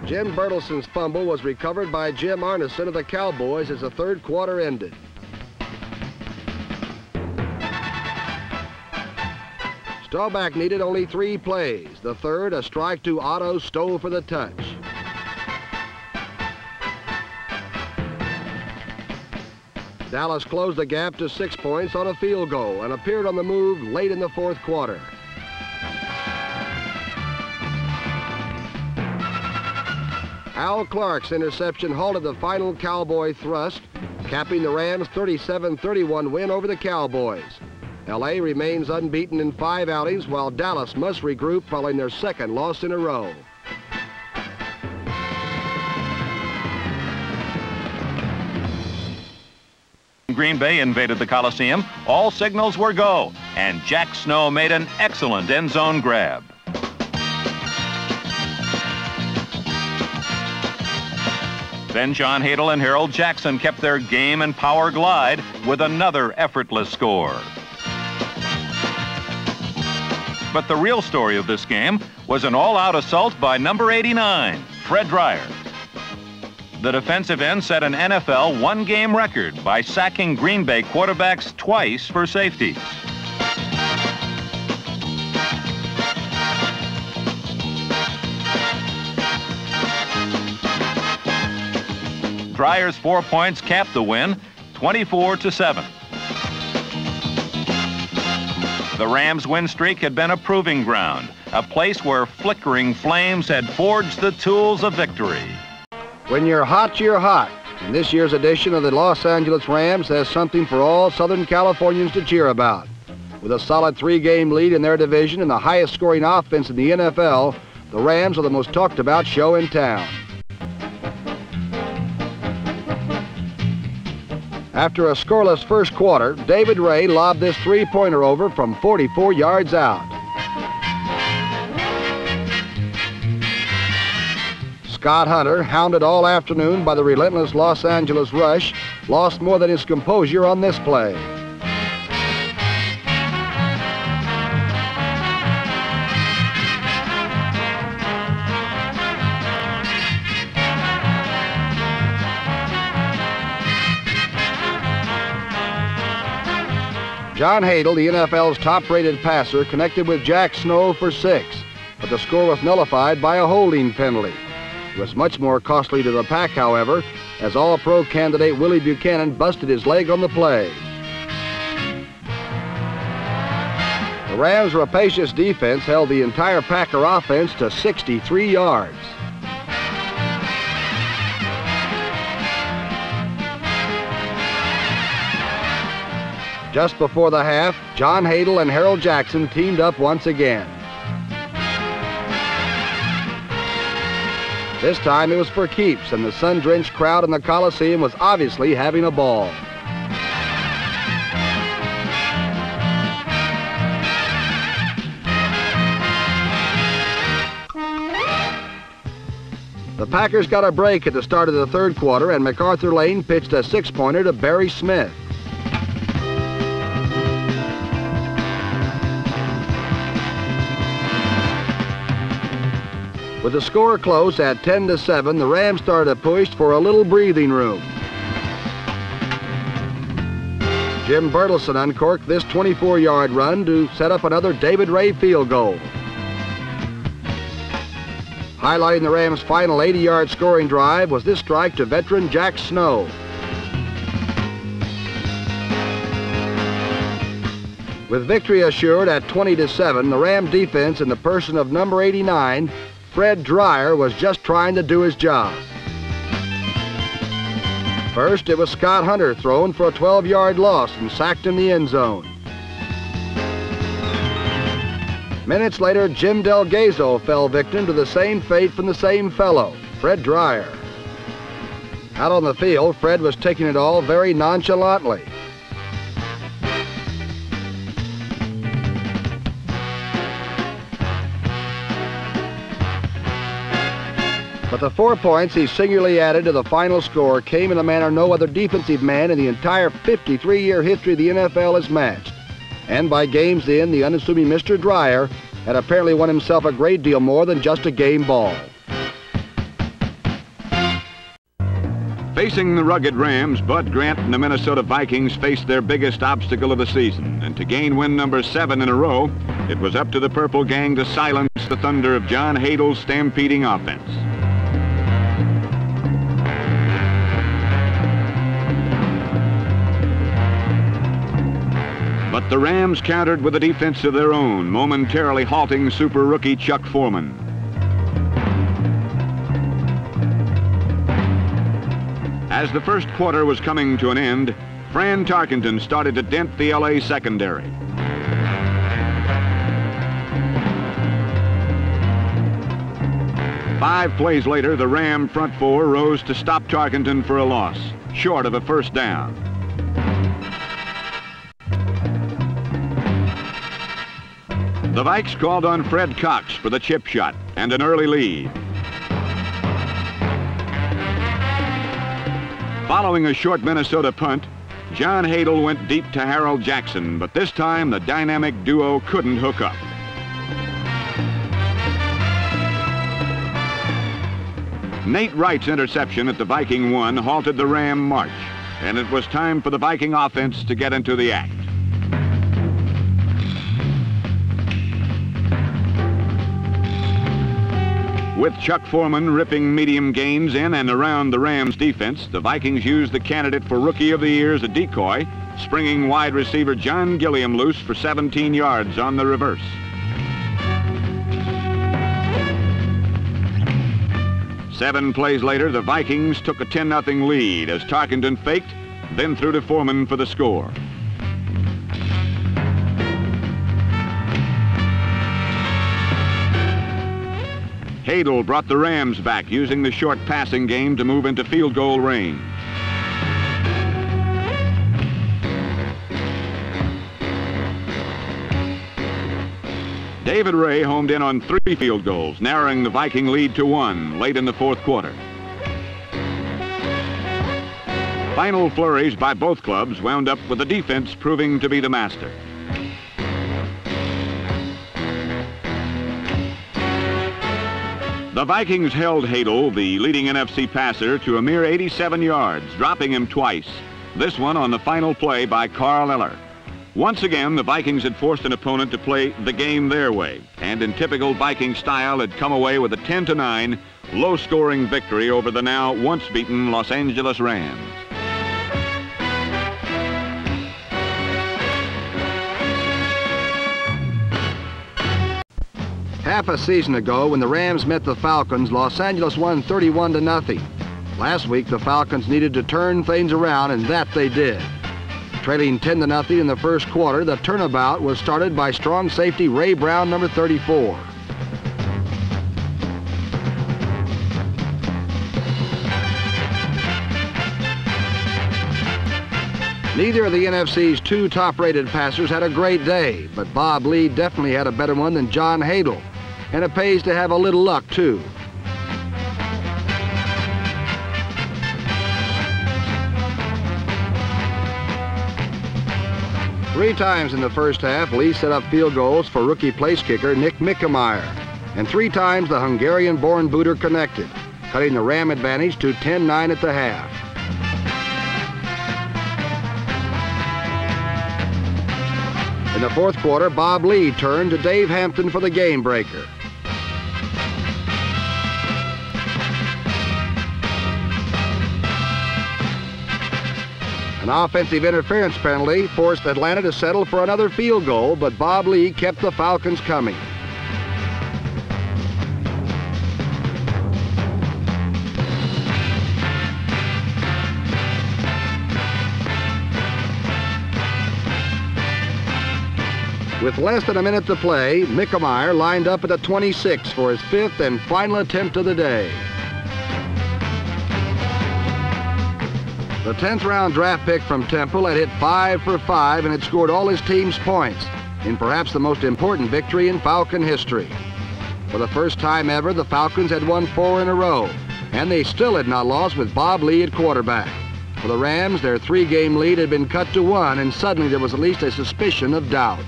Jim Bertelson's fumble was recovered by Jim Arneson of the Cowboys as the third quarter ended. Staubach needed only 3 plays. The third, a strike to Otto Stowe for the touch. Dallas closed the gap to 6 points on a field goal and appeared on the move late in the fourth quarter. Al Clark's interception halted the final Cowboy thrust, capping the Rams' 37-31 win over the Cowboys. L.A. remains unbeaten in 5 outings, while Dallas must regroup following their 2nd loss in a row. Green Bay invaded the Coliseum. All signals were go, and Jack Snow made an excellent end zone grab. Then John Hadle and Harold Jackson kept their game and power glide with another effortless score. But the real story of this game was an all-out assault by number 89, Fred Dryer. The defensive end set an NFL one-game record by sacking Green Bay quarterbacks twice for safeties. Dryer's 4 points capped the win, 24-7. The Rams' win streak had been a proving ground, a place where flickering flames had forged the tools of victory. When you're hot, you're hot. And this year's edition of the Los Angeles Rams has something for all Southern Californians to cheer about. With a solid 3-game lead in their division and the highest scoring offense in the NFL, the Rams are the most talked about show in town. After a scoreless first quarter, David Ray lobbed this 3-pointer over from 44 yards out. Scott Hunter, hounded all afternoon by the relentless Los Angeles rush, lost more than his composure on this play. John Hadle, the NFL's top-rated passer, connected with Jack Snow for 6, but the score was nullified by a holding penalty. It was much more costly to the Pack, however, as All-Pro candidate Willie Buchanan busted his leg on the play. The Rams' rapacious defense held the entire Packer offense to 63 yards. Just before the half, John Hadle and Harold Jackson teamed up once again. This time it was for keeps, and the sun-drenched crowd in the Coliseum was obviously having a ball. The Packers got a break at the start of the third quarter, and MacArthur Lane pitched a 6-pointer to Barry Smith. With the score close at 10-7, the Rams started a push for a little breathing room. Jim Bertelsen uncorked this 24-yard run to set up another David Ray field goal. Highlighting the Rams' final 80-yard scoring drive was this strike to veteran Jack Snow. With victory assured at 20-7, the Ram defense in the person of number 89, Fred Dryer, was just trying to do his job. First, it was Scott Hunter thrown for a 12-yard loss and sacked in the end zone. Minutes later, Jim Delgazo fell victim to the same fate from the same fellow, Fred Dryer. Out on the field, Fred was taking it all very nonchalantly. But the 4 points he singularly added to the final score came in a manner no other defensive man in the entire 53-year history of the NFL has matched. And by game's end, the unassuming Mr. Dryer had apparently won himself a great deal more than just a game ball. Facing the rugged Rams, Bud Grant and the Minnesota Vikings faced their biggest obstacle of the season. And to gain win number 7 in a row, it was up to the Purple Gang to silence the thunder of John Hadle's stampeding offense. But the Rams countered with a defense of their own, momentarily halting super rookie Chuck Foreman. As the first quarter was coming to an end, Fran Tarkenton started to dent the LA secondary. Five plays later, the Ram front four rose to stop Tarkenton for a loss, short of a first down. The Vikes called on Fred Cox for the chip shot and an early lead. Following a short Minnesota punt, John Hadel went deep to Harold Jackson, but this time the dynamic duo couldn't hook up. Nate Wright's interception at the Viking 1 halted the Ram march, and it was time for the Viking offense to get into the act. With Chuck Foreman ripping medium gains in and around the Rams defense, the Vikings used the candidate for Rookie of the Year as a decoy, springing wide receiver John Gilliam loose for 17 yards on the reverse. Seven plays later, the Vikings took a 10-0 lead as Tarkenton faked, then threw to Foreman for the score. Hadel brought the Rams back, using the short passing game to move into field goal range. David Ray homed in on 3 field goals, narrowing the Viking lead to 1 late in the fourth quarter. Final flurries by both clubs wound up with the defense proving to be the master. The Vikings held Hadel, the leading NFC passer, to a mere 87 yards, dropping him twice, this one on the final play by Carl Eller. Once again, the Vikings had forced an opponent to play the game their way, and in typical Viking style had come away with a 10-9 low-scoring victory over the now once-beaten Los Angeles Rams. Half a season ago, when the Rams met the Falcons, Los Angeles won 31-0. Last week, the Falcons needed to turn things around, and that they did. Trailing 10-0 in the first quarter, the turnabout was started by strong safety Ray Brown, number 34. Neither of the NFC's 2 top-rated passers had a great day, but Bob Lee definitely had a better one than John Hadel, and it pays to have a little luck, too. Three times in the first half, Lee set up field goals for rookie place kicker Nick Mickemeyer, and 3 times the Hungarian-born booter connected, cutting the Ram advantage to 10-9 at the half. In the fourth quarter, Bob Lee turned to Dave Hampton for the game breaker. An offensive interference penalty forced Atlanta to settle for another field goal, but Bob Lee kept the Falcons coming. With less than a minute to play, Mickemeyer lined up at the 26 for his 5th and final attempt of the day. The 10th round draft pick from Temple had hit 5 for 5 and had scored all his team's points in perhaps the most important victory in Falcon history. For the first time ever, the Falcons had won 4 in a row, and they still had not lost with Bob Lee at quarterback. For the Rams, their 3-game lead had been cut to 1, and suddenly there was at least a suspicion of doubt.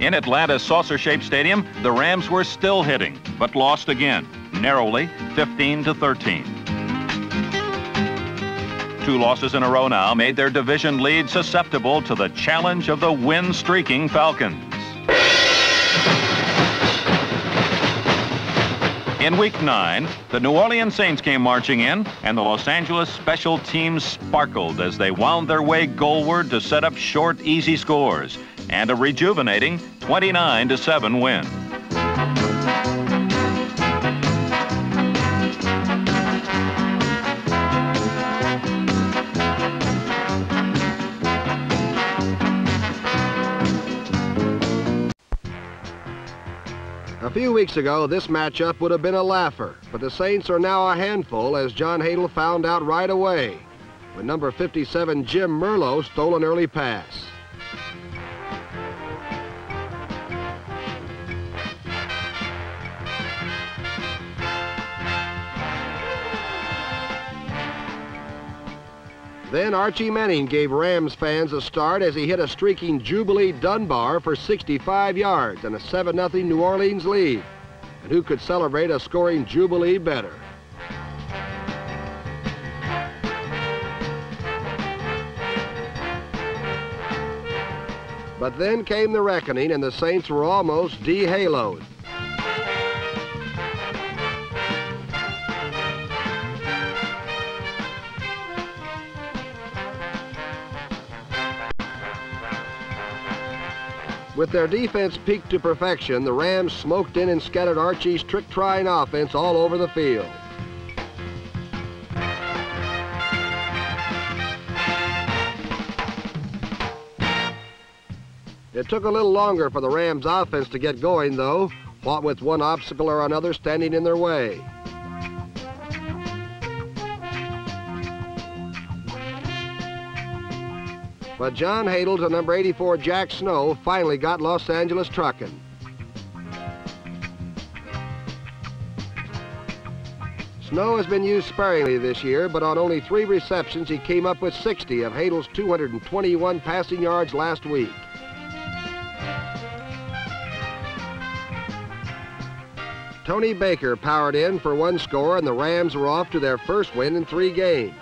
In Atlanta's saucer-shaped stadium, the Rams were still hitting, but lost again, narrowly, 15-13. 2 losses in a row now made their division lead susceptible to the challenge of the win-streaking Falcons. In Week 9, the New Orleans Saints came marching in, and the Los Angeles special teams sparkled as they wound their way goalward to set up short, easy scores and a rejuvenating 29-7 win. few weeks ago, this matchup would have been a laugher, but the Saints are now a handful, as John Hadle found out right away when number 57 Jim Merlo stole an early pass. Then Archie Manning gave Rams fans a start as he hit a streaking Jubilee Dunbar for 65 yards and a 7-0 New Orleans lead. And who could celebrate a scoring Jubilee better? But then came the reckoning, and the Saints were almost de-haloed. With their defense peaked to perfection, the Rams smoked in and scattered Archie's trick-trying offense all over the field. It took a little longer for the Rams' offense to get going, though, what with one obstacle or another standing in their way. But John Hadle to number 84 Jack Snow finally got Los Angeles trucking. Snow has been used sparingly this year, but on only 3 receptions he came up with 60 of Hadle's 221 passing yards last week. Tony Baker powered in for 1 score, and the Rams were off to their first win in 3 games.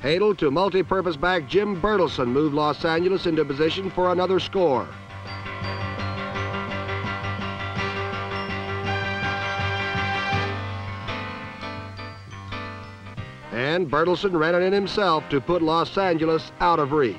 Hadle to multi-purpose back Jim Bertelsen moved Los Angeles into position for another score. And Bertelsen ran it in himself to put Los Angeles out of reach.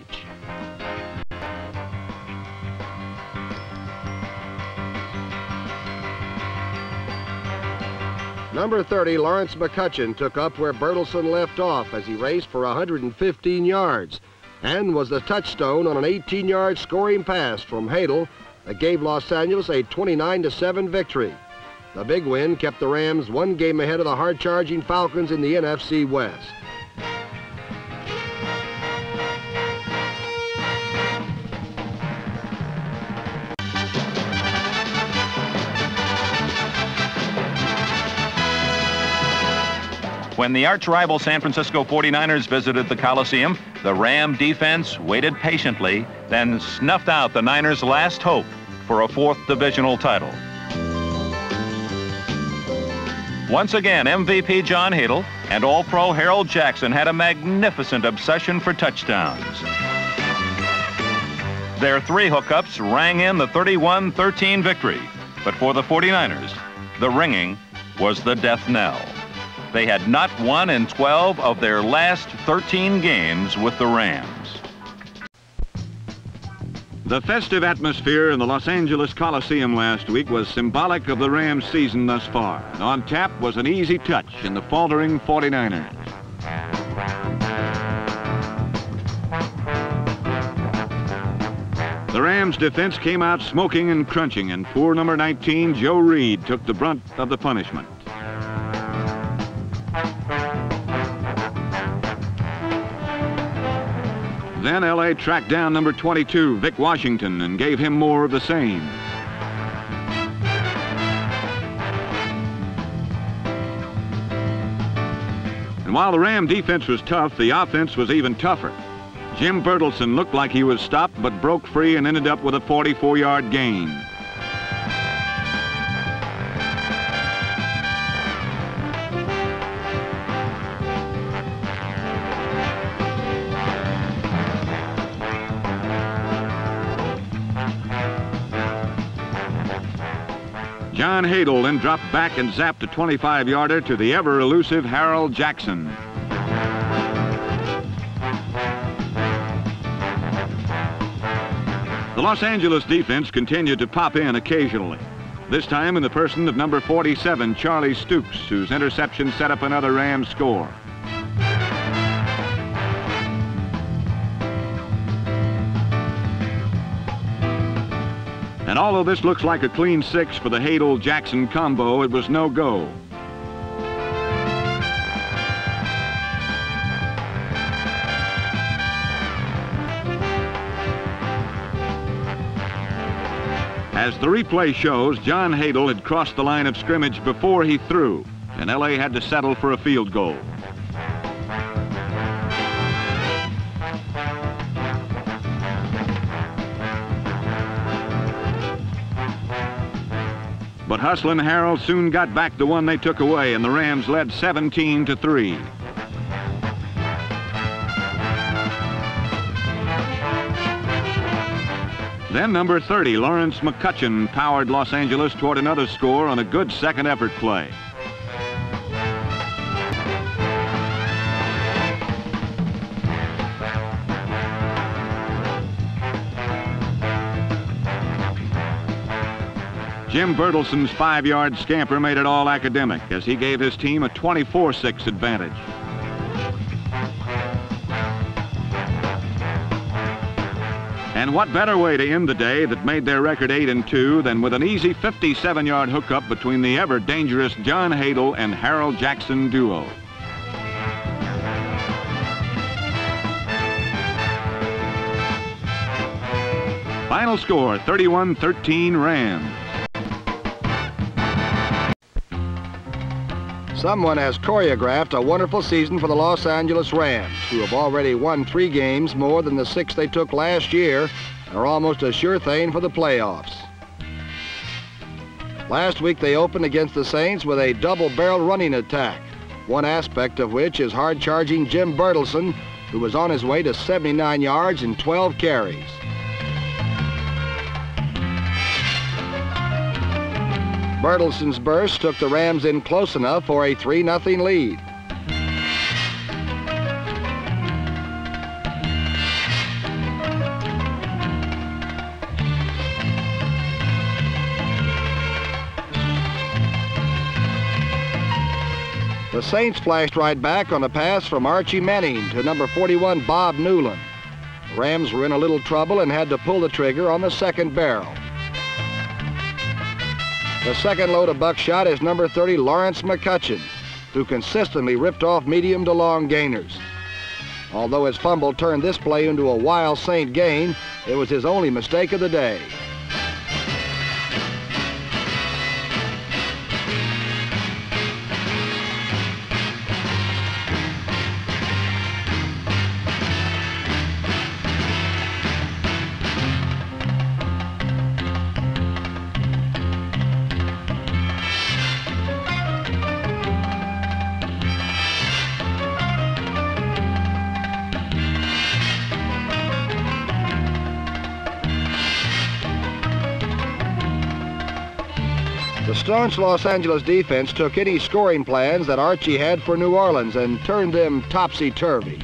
Number 30, Lawrence McCutcheon, took up where Bertelsen left off as he raced for 115 yards and was the touchstone on an 18-yard scoring pass from Hadle that gave Los Angeles a 29-7 victory. The big win kept the Rams 1 game ahead of the hard-charging Falcons in the NFC West. When the arch-rival San Francisco 49ers visited the Coliseum, the Ram defense waited patiently, then snuffed out the Niners' last hope for a 4th divisional title. Once again, MVP John Hadle and All-Pro Harold Jackson had a magnificent obsession for touchdowns. Their 3 hookups rang in the 31-13 victory, but for the 49ers, the ringing was the death knell. They had not won in 12 of their last 13 games with the Rams. The festive atmosphere in the Los Angeles Coliseum last week was symbolic of the Rams' season thus far. And on tap was an easy touch in the faltering 49ers. The Rams' defense came out smoking and crunching, and poor number 19, Joe Reed, took the brunt of the punishment. Then L.A. tracked down number 22, Vic Washington, and gave him more of the same. And while the Ram defense was tough, the offense was even tougher. Jim Bertelsen looked like he was stopped, but broke free and ended up with a 44-yard gain. John Hadle then dropped back and zapped a 25-yarder to the ever-elusive Harold Jackson. The Los Angeles defense continued to pop in occasionally, this time in the person of number 47, Charlie Stoops, whose interception set up another Rams score. And although this looks like a clean 6 for the Hadel-Jackson combo, it was no go. As the replay shows, John Hadel had crossed the line of scrimmage before he threw, and LA had to settle for a field goal. But Hustlin' Harold soon got back the one they took away, and the Rams led 17-3. Then number 30, Lawrence McCutcheon, powered Los Angeles toward another score on a good second effort play. Jim Bertelson's 5-yard scamper made it all academic as he gave his team a 24-6 advantage. And what better way to end the day that made their record 8-2 than with an easy 57-yard hookup between the ever-dangerous John Hadel and Harold Jackson duo. Final score, 31-13 Rams. Someone has choreographed a wonderful season for the Los Angeles Rams, who have already won 3 games more than the 6 they took last year and are almost a sure thing for the playoffs. Last week they opened against the Saints with a double-barrel running attack, one aspect of which is hard-charging Jim Bertelson, who was on his way to 79 yards and 12 carries. Bertelson's burst took the Rams in close enough for a 3-0 lead. The Saints flashed right back on a pass from Archie Manning to number 41, Bob Newland. The Rams were in a little trouble and had to pull the trigger on the second barrel. The second load of buckshot is number 30, Lawrence McCutcheon, who consistently ripped off medium to long gainers. Although his fumble turned this play into a wild Saint gain, it was his only mistake of the day. The staunch Los Angeles defense took any scoring plans that Archie had for New Orleans and turned them topsy-turvy.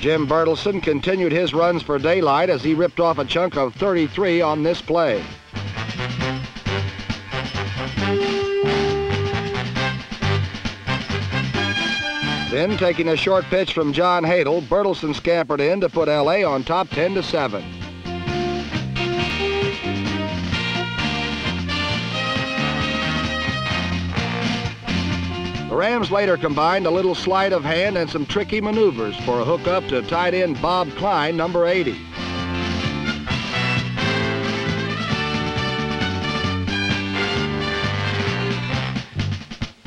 Jim Bertelson continued his runs for daylight as he ripped off a chunk of 33 on this play. Then, taking a short pitch from John Hadel, Bertelson scampered in to put LA on top 10-7. The Rams later combined a little sleight of hand and some tricky maneuvers for a hookup to tight end Bob Klein, number 80.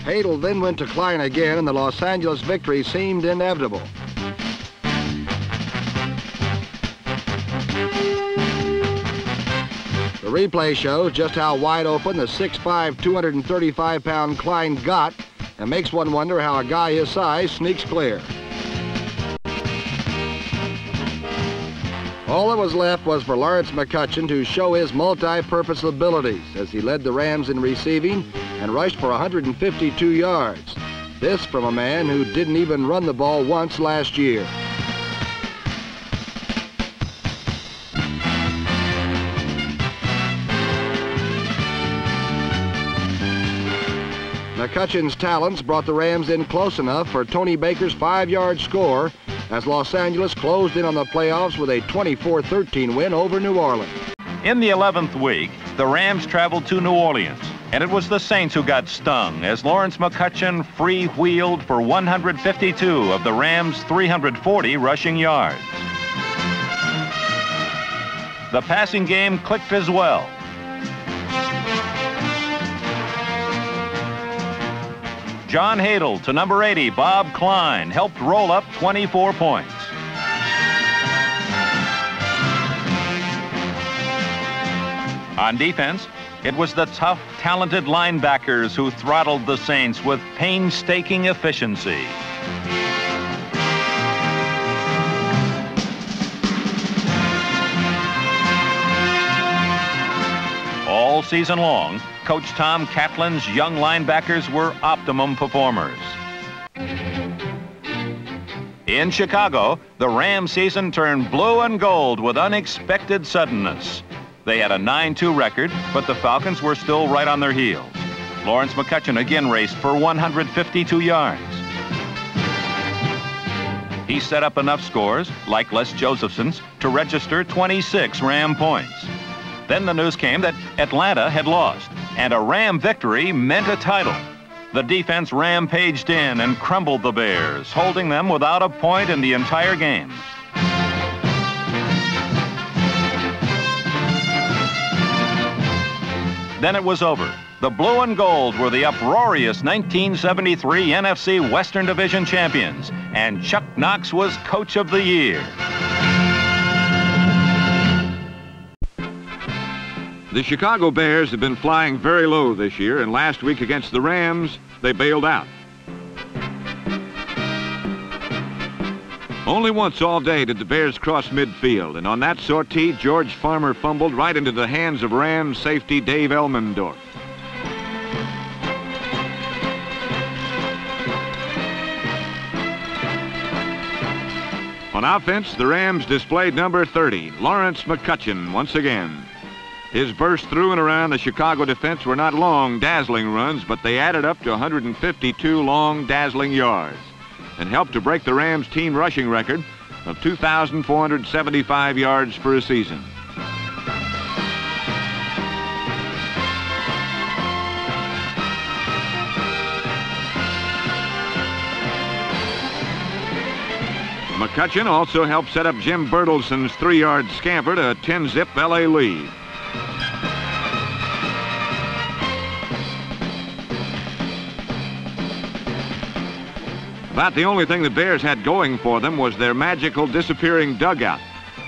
Hadel then went to Klein again, and the Los Angeles victory seemed inevitable. The replay shows just how wide open the 6'5", 235-pound Klein got, and makes one wonder how a guy his size sneaks clear. All that was left was for Lawrence McCutcheon to show his multi-purpose abilities as he led the Rams in receiving and rushed for 152 yards. This from a man who didn't even run the ball once last year. McCutcheon's talents brought the Rams in close enough for Tony Baker's 5-yard score as Los Angeles closed in on the playoffs with a 24-13 win over New Orleans. In the 11th week, the Rams traveled to New Orleans, and it was the Saints who got stung as Lawrence McCutcheon free-wheeled for 152 of the Rams' 340 rushing yards. The passing game clicked as well. John Hadel to number 80, Bob Klein, helped roll up 24 points. On defense, it was the tough, talented linebackers who throttled the Saints with painstaking efficiency. All season long, Coach Tom Catlin's young linebackers were optimum performers. In Chicago, the Rams season turned blue and gold with unexpected suddenness. They had a 9-2 record, but the Falcons were still right on their heels. Lawrence McCutcheon again raced for 152 yards. He set up enough scores, like Les Josephson's, to register 26 Ram points. Then the news came that Atlanta had lost, and a Ram victory meant a title. The defense rampaged in and crumbled the Bears, holding them without a point in the entire game. Then it was over. The Blue and Gold were the uproarious 1973 NFC Western Division champions, and Chuck Knox was Coach of the Year. The Chicago Bears have been flying very low this year, and last week against the Rams, they bailed out. Only once all day did the Bears cross midfield, and on that sortie, George Farmer fumbled right into the hands of Rams safety Dave Elmendorf. On offense, the Rams displayed number 30, Lawrence McCutcheon, once again. His burst through and around the Chicago defense were not long, dazzling runs, but they added up to 152 long, dazzling yards and helped to break the Rams' team rushing record of 2,475 yards for a season. McCutcheon also helped set up Jim Bertelson's 3-yard scamper to a 10-zip LA lead. About the only thing the Bears had going for them was their magical disappearing dugout.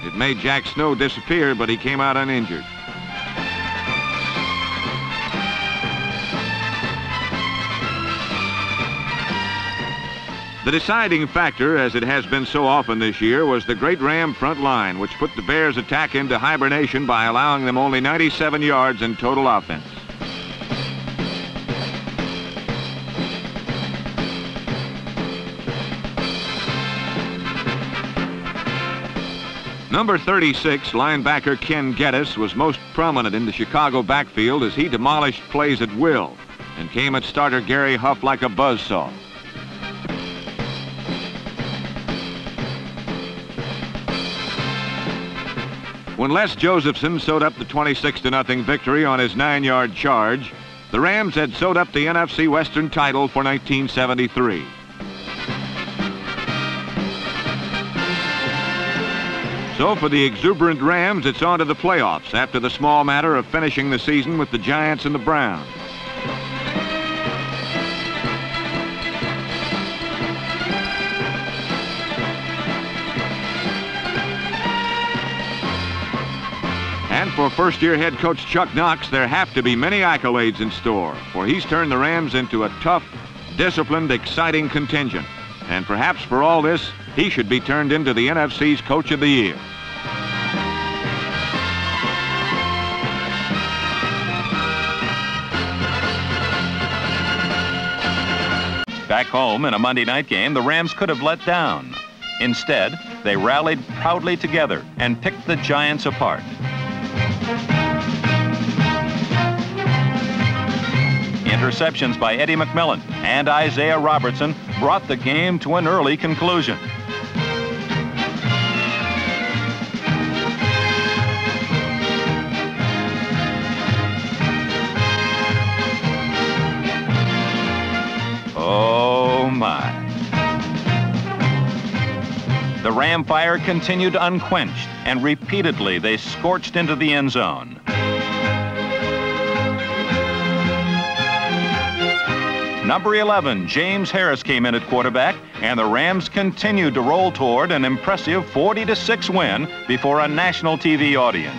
It made Jack Snow disappear, but he came out uninjured. The deciding factor, as it has been so often this year, was the great Ram front line, which put the Bears' attack into hibernation by allowing them only 97 yards in total offense. Number 36, linebacker Ken Geddes, was most prominent in the Chicago backfield as he demolished plays at will and came at starter Gary Huff like a buzzsaw. When Les Josephson sewed up the 26-0 victory on his 9-yard charge, the Rams had sewed up the NFC Western title for 1973. So for the exuberant Rams, it's on to the playoffs after the small matter of finishing the season with the Giants and the Browns. And for first-year head coach Chuck Knox, there have to be many accolades in store, for he's turned the Rams into a tough, disciplined, exciting contingent. And perhaps for all this, he should be turned into the NFC's Coach of the Year. Back home in a Monday night game, the Rams could have let down. Instead, they rallied proudly together and picked the Giants apart. Interceptions by Eddie McMillan and Isaiah Robertson brought the game to an early conclusion. Oh, my. The Ram fire continued unquenched, and repeatedly they scorched into the end zone. Number 11, James Harris, came in at quarterback, and the Rams continued to roll toward an impressive 40-6 win before a national TV audience.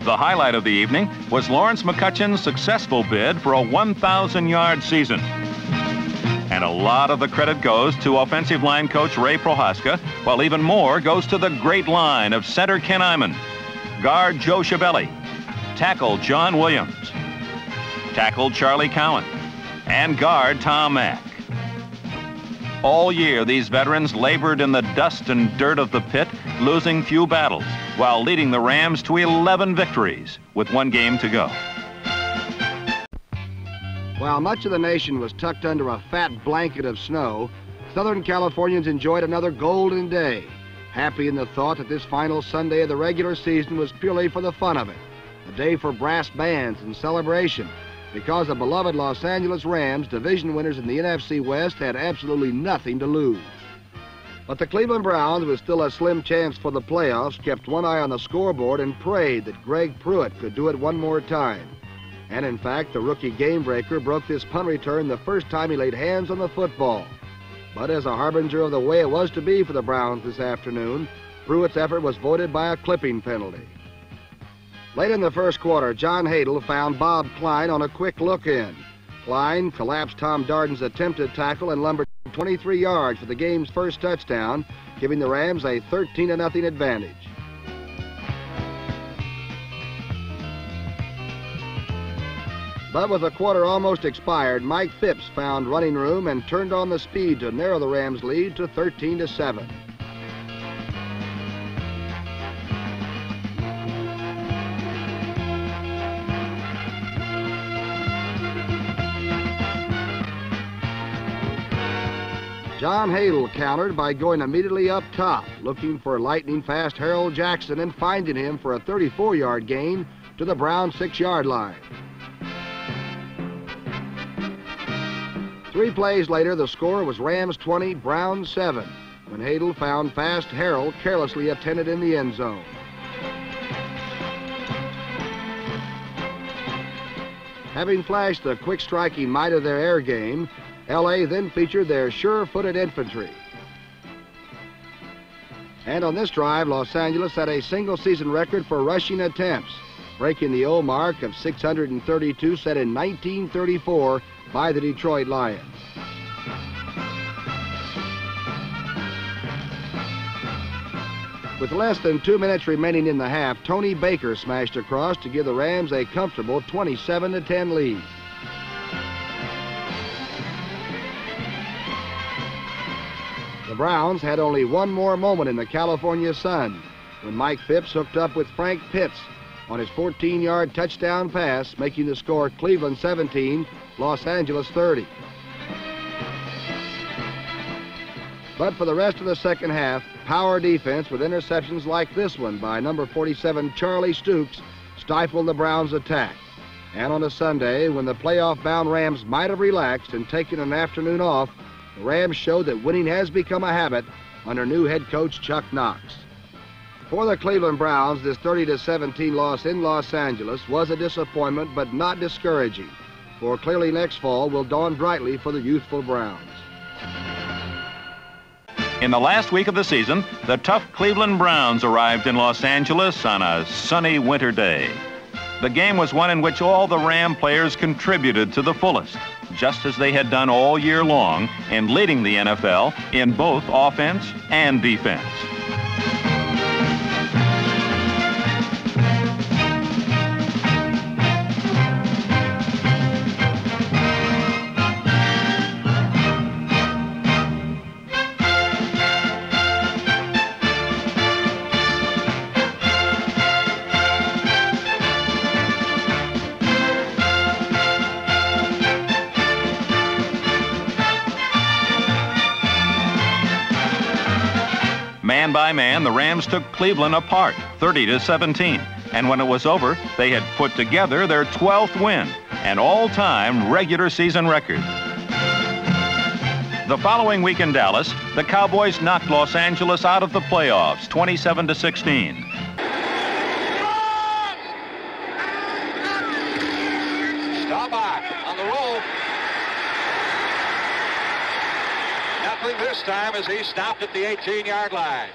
The highlight of the evening was Lawrence McCutcheon's successful bid for a 1,000-yard season. And a lot of the credit goes to offensive line coach Ray Prohaska, while even more goes to the great line of center Ken Iman, guard Joe Schiavelli, tackle John Williams, tackle Charlie Cowan, and guard Tom Mack. All year, these veterans labored in the dust and dirt of the pit, losing few battles, while leading the Rams to 11 victories with one game to go. While much of the nation was tucked under a fat blanket of snow, Southern Californians enjoyed another golden day, happy in the thought that this final Sunday of the regular season was purely for the fun of it, a day for brass bands and celebration, because the beloved Los Angeles Rams, division winners in the NFC West, had absolutely nothing to lose. But the Cleveland Browns, with still a slim chance for the playoffs, kept one eye on the scoreboard and prayed that Greg Pruitt could do it one more time. And in fact, the rookie game breaker broke this punt return the first time he laid hands on the football. But as a harbinger of the way it was to be for the Browns this afternoon, Pruitt's effort was voided by a clipping penalty. Late in the first quarter, John Hadel found Bob Klein on a quick look-in. Klein collapsed Tom Darden's attempted tackle and lumbered 23 yards for the game's first touchdown, giving the Rams a 13-0 advantage. But with the quarter almost expired, Mike Phipps found running room and turned on the speed to narrow the Rams' lead to 13-7. John Hadel countered by going immediately up top, looking for lightning-fast Harold Jackson and finding him for a 34-yard gain to the Browns' 6-yard line. 3 plays later, the score was Rams 20, Browns 7, when Hadel found fast Harold carelessly attended in the end zone. Having flashed the quick-striking might of their air game, L.A. then featured their sure-footed infantry. And on this drive, Los Angeles set a single-season record for rushing attempts, breaking the old mark of 632 set in 1934 by the Detroit Lions. With less than 2 minutes remaining in the half, Tony Baker smashed across to give the Rams a comfortable 27-10 lead. The Browns had only one more moment in the California sun when Mike Phipps hooked up with Frank Pitts on his 14-yard touchdown pass, making the score Cleveland 17, Los Angeles 30. But for the rest of the second half, power defense with interceptions like this one by number 47 Charlie Stoops stifled the Browns' attack. And on a Sunday, when the playoff-bound Rams might have relaxed and taken an afternoon off, the Rams showed that winning has become a habit under new head coach Chuck Knox. For the Cleveland Browns, this 30-17 loss in Los Angeles was a disappointment, but not discouraging, for clearly next fall will dawn brightly for the youthful Browns. In the last week of the season, the tough Cleveland Browns arrived in Los Angeles on a sunny winter day. The game was one in which all the Ram players contributed to the fullest, just as they had done all year long in leading the NFL in both offense and defense. by man, the Rams took Cleveland apart, 30-17. And when it was over, they had put together their 12th win, an all-time regular season record. The following week in Dallas, the Cowboys knocked Los Angeles out of the playoffs, 27-16. Staubach on the roll. Nothing this time as he stopped at the 18-yard line.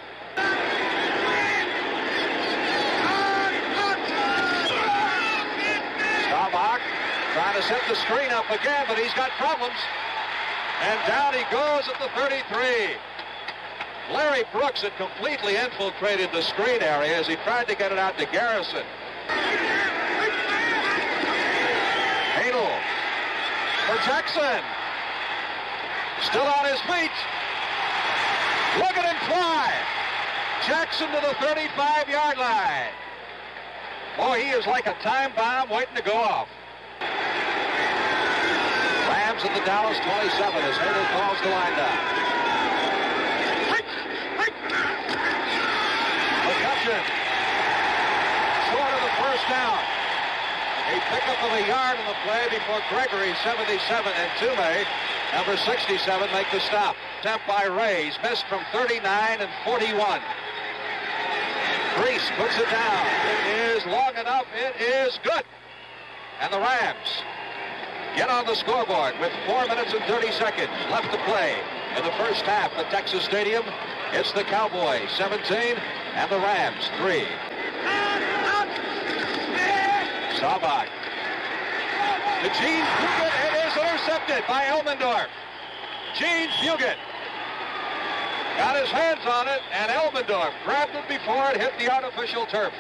Staubach trying to set the screen up again, but he's got problems. And down he goes at the 33. Larry Brooks had completely infiltrated the screen area as he tried to get it out to Garrison. Hadel for Jackson. Still on his feet. Look at him fly. Jackson to the 35-yard line. Boy, he is like a time bomb waiting to go off. Rams at the Dallas 27 as Hadel calls the line down. McCutcheon. Short of the first down. A pickup of a yard on the play before Gregory, 77, and Toomey, number 67, make the stop. Attempt by Rays, missed from 39 and 41. Reese puts it down. It is long enough. It is good. And the Rams get on the scoreboard with 4 minutes and 30 seconds left to play in the first half at Texas Stadium. It's the Cowboys 17 and the Rams 3. Staubach to Gene Fugit. It is intercepted by Elmendorf. Gene Fugit got his hands on it, and Elmendorf grabbed it before it hit the artificial turf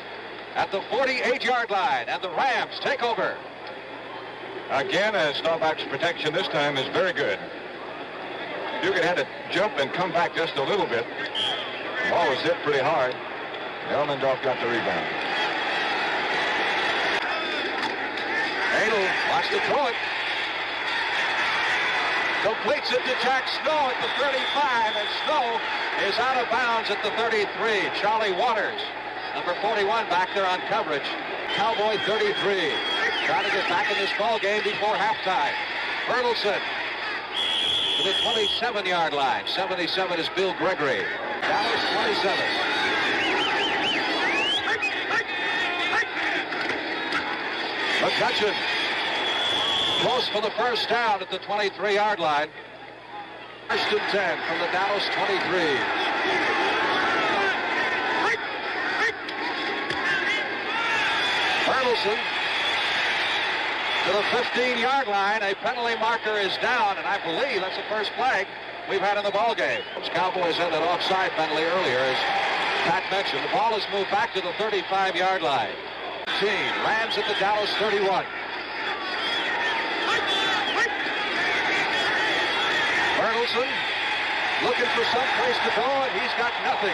at the 48-yard line, and the Rams take over. Again, Staubach's protection this time is very good. Fugit had to jump and come back just a little bit. The ball was hit pretty hard. Elmendorf got the rebound. Hadel wants to throw it. Completes it to Jack Snow at the 35, and Snow is out of bounds at the 33. Charlie Waters, number 41, back there on coverage. Cowboy 33, trying to get back in this ball game before halftime. Bertelsen to the 27-yard line. 77 is Bill Gregory. Dallas 27. McCutcheon close for the first down at the 23-yard line. First and 10 from the Dallas 23. Bertelsen to the 15-yard line. A penalty marker is down, and I believe that's the first flag we've had in the ball game. Those Cowboys had that offside penalty earlier, as Pat mentioned. The ball has moved back to the 35-yard line. Rams at the Dallas 31. Bertelsen looking for some place to go, and he's got nothing.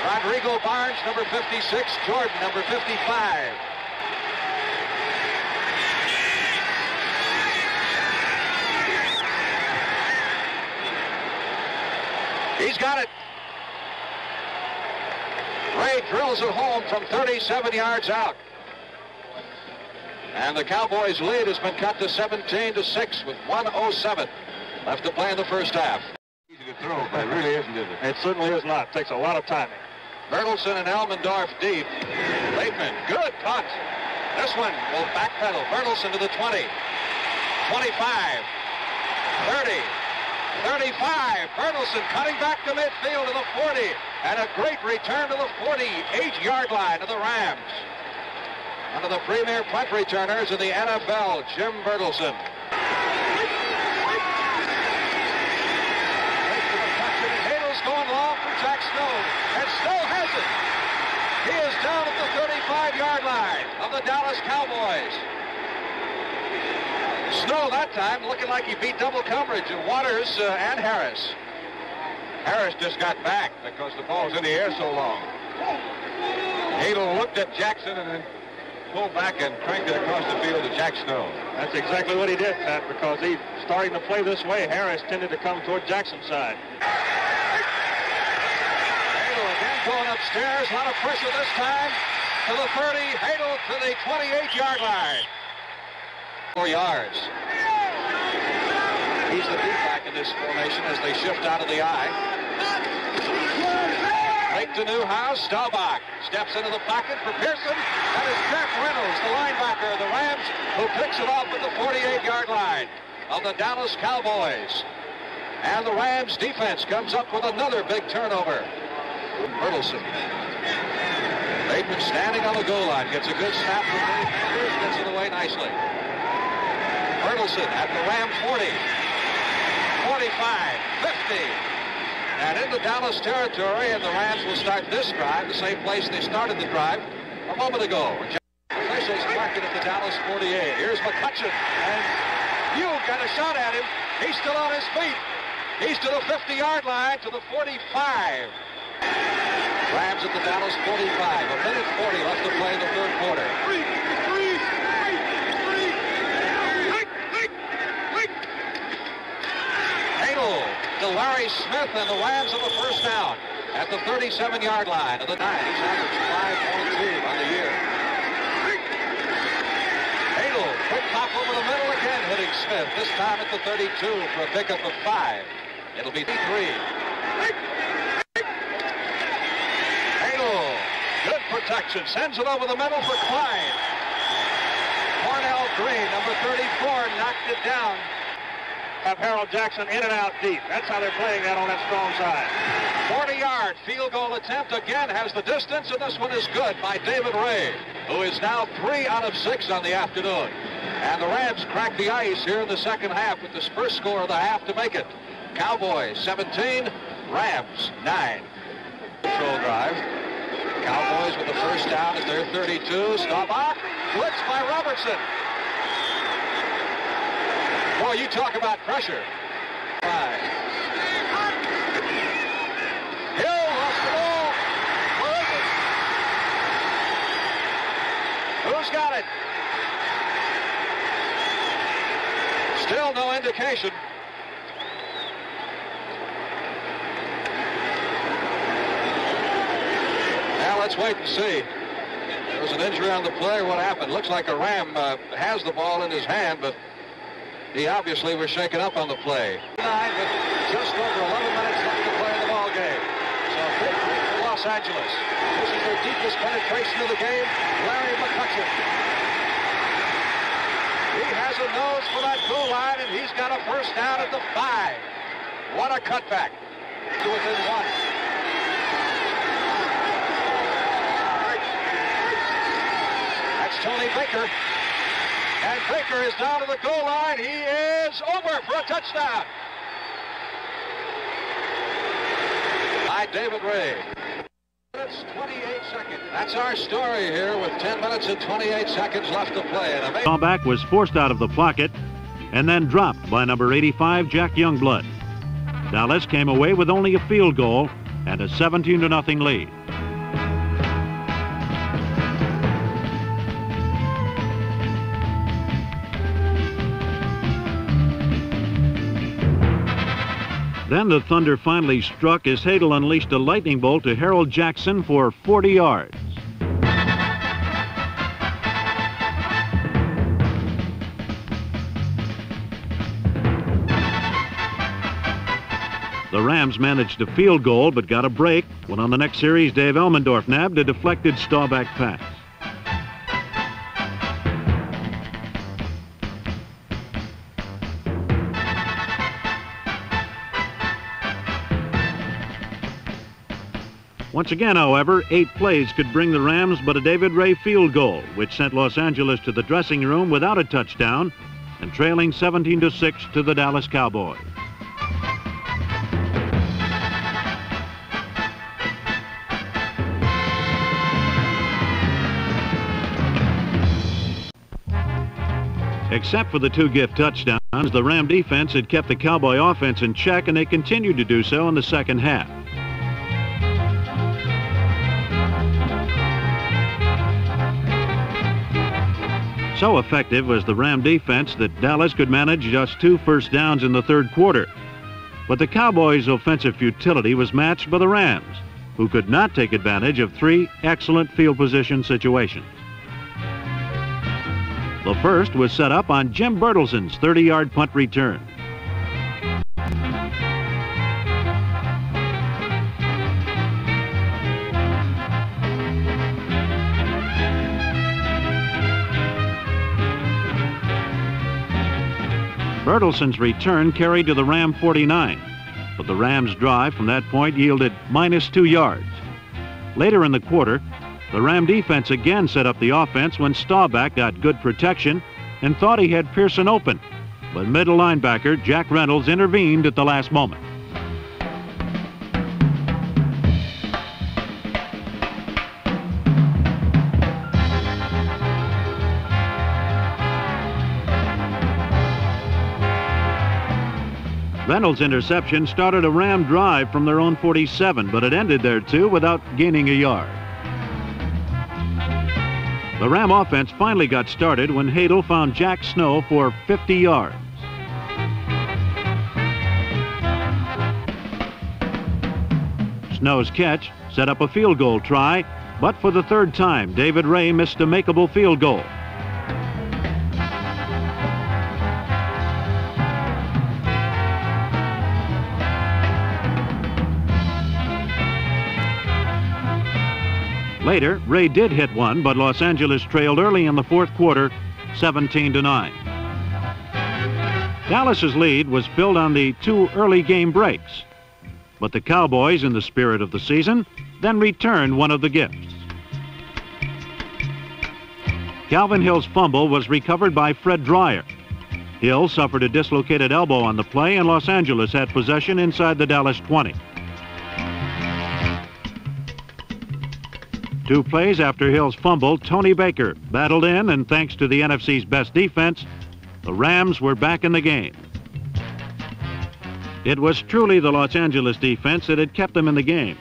Rodrigo Barnes, number 56. Jordan, number 55. He's got it. Ray drills it home from 37 yards out. And the Cowboys' lead has been cut to 17-6 with 1:07 left to play in the first half. Easy to throw, but it really isn't, is it? It certainly is not. It takes a lot of timing. Bertelsen and Elmendorf deep. Bateman, good punt. This one will backpedal. Bertelsen to the 20. 25. 30. 35. Bertelsen cutting back to midfield to the 40. And a great return to the 48-yard line of the Rams. One of the premier punt returners in the NFL, Jim Bertelsen. Hadel's going long for Jack Snow. And Snow has it. He is down at the 35-yard line of the Dallas Cowboys. Snow that time looking like he beat double coverage of Waters and Harris. Harris just got back because the ball was in the air so long. Hadel looked at Jackson and then pulled back and cranked it across the field to Jack Snow. That's exactly what he did, Pat, because he's starting to play this way. Harris tended to come toward Jackson's side. Hadel again upstairs, a lot of pressure this time. To the 30, Hadel to the 28-yard line. 4 yards. He's the deep back in this formation as they shift out of the I. Fake to Newhouse. Staubach steps into the pocket for Pearson. That is Jeff Reynolds, the linebacker of the Rams, who picks it off at the 48-yard line of the Dallas Cowboys. And the Rams defense comes up with another big turnover. Bertelsen. Bateman standing on the goal line. Gets a good snap from Dave Andrews. Gets it away nicely. Bertelsen at the Rams 40. 45. 50. And into Dallas territory, and the Rams will start this drive the same place they started the drive a moment ago. Officials marking at the Dallas 48. Here's McCutcheon. And you got a shot at him. He's still on his feet. He's to the 50-yard line, to the 45. Rams at the Dallas 45. A minute 40 left to play in the third quarter. Hadel to Larry Smith, and the Rams have a first down at the 37-yard line of the 9. He's averaged 5.2 on the year. Hadel, quick pop over the middle again, hitting Smith. This time at the 32 for a pickup of 5. It'll be 3. Good protection. Sends it over the middle for Klein. Cornell Green, number 34, knocked it down. Have Harold Jackson in and out deep. That's how they're playing that on that strong side. 40-yard field goal attempt again has the distance, and this one is good by David Ray, who is now 3 out of 6 on the afternoon. And the Rams crack the ice here in the second half with this first score of the half to make it. Cowboys 17, Rams 9. Control drive. Cowboys with the first down at their 32. Staubach, blitz by Robertson. Boy, you talk about pressure. 5. Hill lost the ball. Where is it? Who's got it? Still no indication. Let's wait and see. There was an injury on the play. What happened? Looks like a Ram has the ball in his hand, but he obviously was shaken up on the play. 9 with just over 11 minutes left to play in the ball game. So big lead for Los Angeles. This is their deepest penetration of the game. Larry McCutcheon. He has a nose for that goal line, and he's got a first down at the 5. What a cutback. To within 1. Tony Baker. And Baker is down to the goal line. He is over for a touchdown. By David Ray. Minutes 28 seconds. That's our story here with 10 minutes and 28 seconds left to play. Staubach was forced out of the pocket and then dropped by number 85, Jack Youngblood. Dallas came away with only a field goal and a 17-0 lead. Then the thunder finally struck as Hadel unleashed a lightning bolt to Harold Jackson for 40 yards. The Rams managed a field goal but got a break when on the next series Dave Elmendorf nabbed a deflected Staubach pass. Once again, however, 8 plays could bring the Rams but a David Ray field goal, which sent Los Angeles to the dressing room without a touchdown and trailing 17-6 to the Dallas Cowboys. Except for the 2 gift touchdowns, the Ram defense had kept the Cowboy offense in check, and they continued to do so in the second half. So effective was the Ram defense that Dallas could manage just 2 first downs in the third quarter. But the Cowboys' offensive futility was matched by the Rams, who could not take advantage of 3 excellent field position situations. The first was set up on Jim Bertelson's 30-yard punt return. Bertelson's return carried to the Ram 49, but the Rams' drive from that point yielded -2 yards. Later in the quarter, the Ram defense again set up the offense when Staubach got good protection and thought he had Pearson open, but middle linebacker Jack Reynolds intervened at the last moment. Reynolds' interception started a Ram drive from their own 47, but it ended there too without gaining a yard. The Ram offense finally got started when Hadel found Jack Snow for 50 yards. Snow's catch set up a field goal try, but for the 3rd time, David Ray missed a makeable field goal. Later, Ray did hit one, but Los Angeles trailed early in the 4th quarter, 17-9. Dallas's lead was built on the 2 early game breaks, but the Cowboys, in the spirit of the season, then returned one of the gifts. Calvin Hill's fumble was recovered by Fred Dreyer. Hill suffered a dislocated elbow on the play, and Los Angeles had possession inside the Dallas 20. 2 plays after Hill's fumble, Tony Baker battled in, and thanks to the NFC's best defense, the Rams were back in the game. It was truly the Los Angeles defense that had kept them in the game.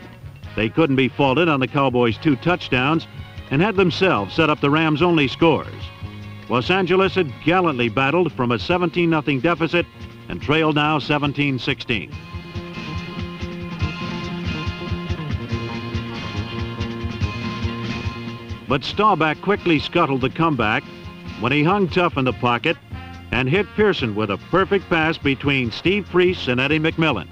They couldn't be faulted on the Cowboys' 2 touchdowns and had themselves set up the Rams' only scores. Los Angeles had gallantly battled from a 17-0 deficit and trailed now 17-16. But Staubach quickly scuttled the comeback when he hung tough in the pocket and hit Pearson with a perfect pass between Steve Priest and Eddie McMillan.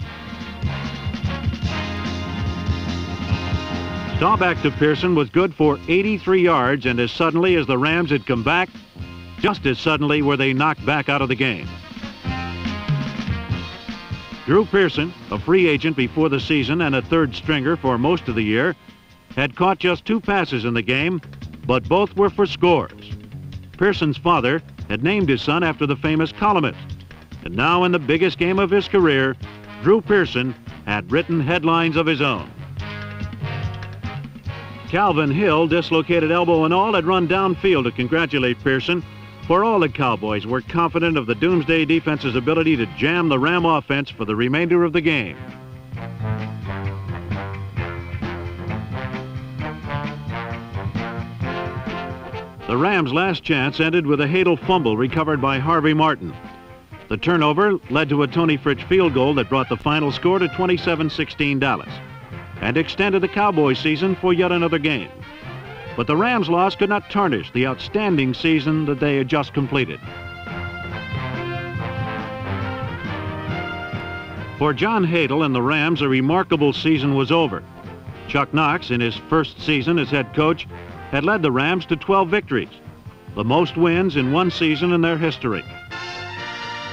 Staubach to Pearson was good for 83 yards, and as suddenly as the Rams had come back, just as suddenly were they knocked back out of the game. Drew Pearson, a free agent before the season and a 3rd stringer for most of the year, had caught just 2 passes in the game, but both were for scores. Pearson's father had named his son after the famous columnist, and now in the biggest game of his career, Drew Pearson had written headlines of his own. Calvin Hill, dislocated elbow and all, had run downfield to congratulate Pearson, for all the Cowboys were confident of the Doomsday defense's ability to jam the Ram offense for the remainder of the game. The Rams' last chance ended with a Hadel fumble recovered by Harvey Martin. The turnover led to a Tony Fritsch field goal that brought the final score to 27-16 Dallas and extended the Cowboys' season for yet another game. But the Rams' loss could not tarnish the outstanding season that they had just completed. For John Hadel and the Rams, a remarkable season was over. Chuck Knox, in his first season as head coach, had led the Rams to 12 victories, the most wins in one season in their history.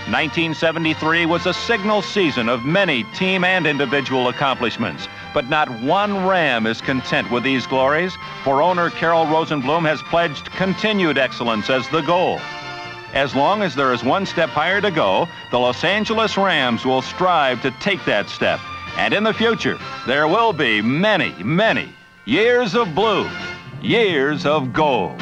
1973 was a signal season of many team and individual accomplishments, but not one Ram is content with these glories, for owner Carroll Rosenblum has pledged continued excellence as the goal. As long as there is one step higher to go, the Los Angeles Rams will strive to take that step. And in the future, there will be many, many years of blue, years of gold.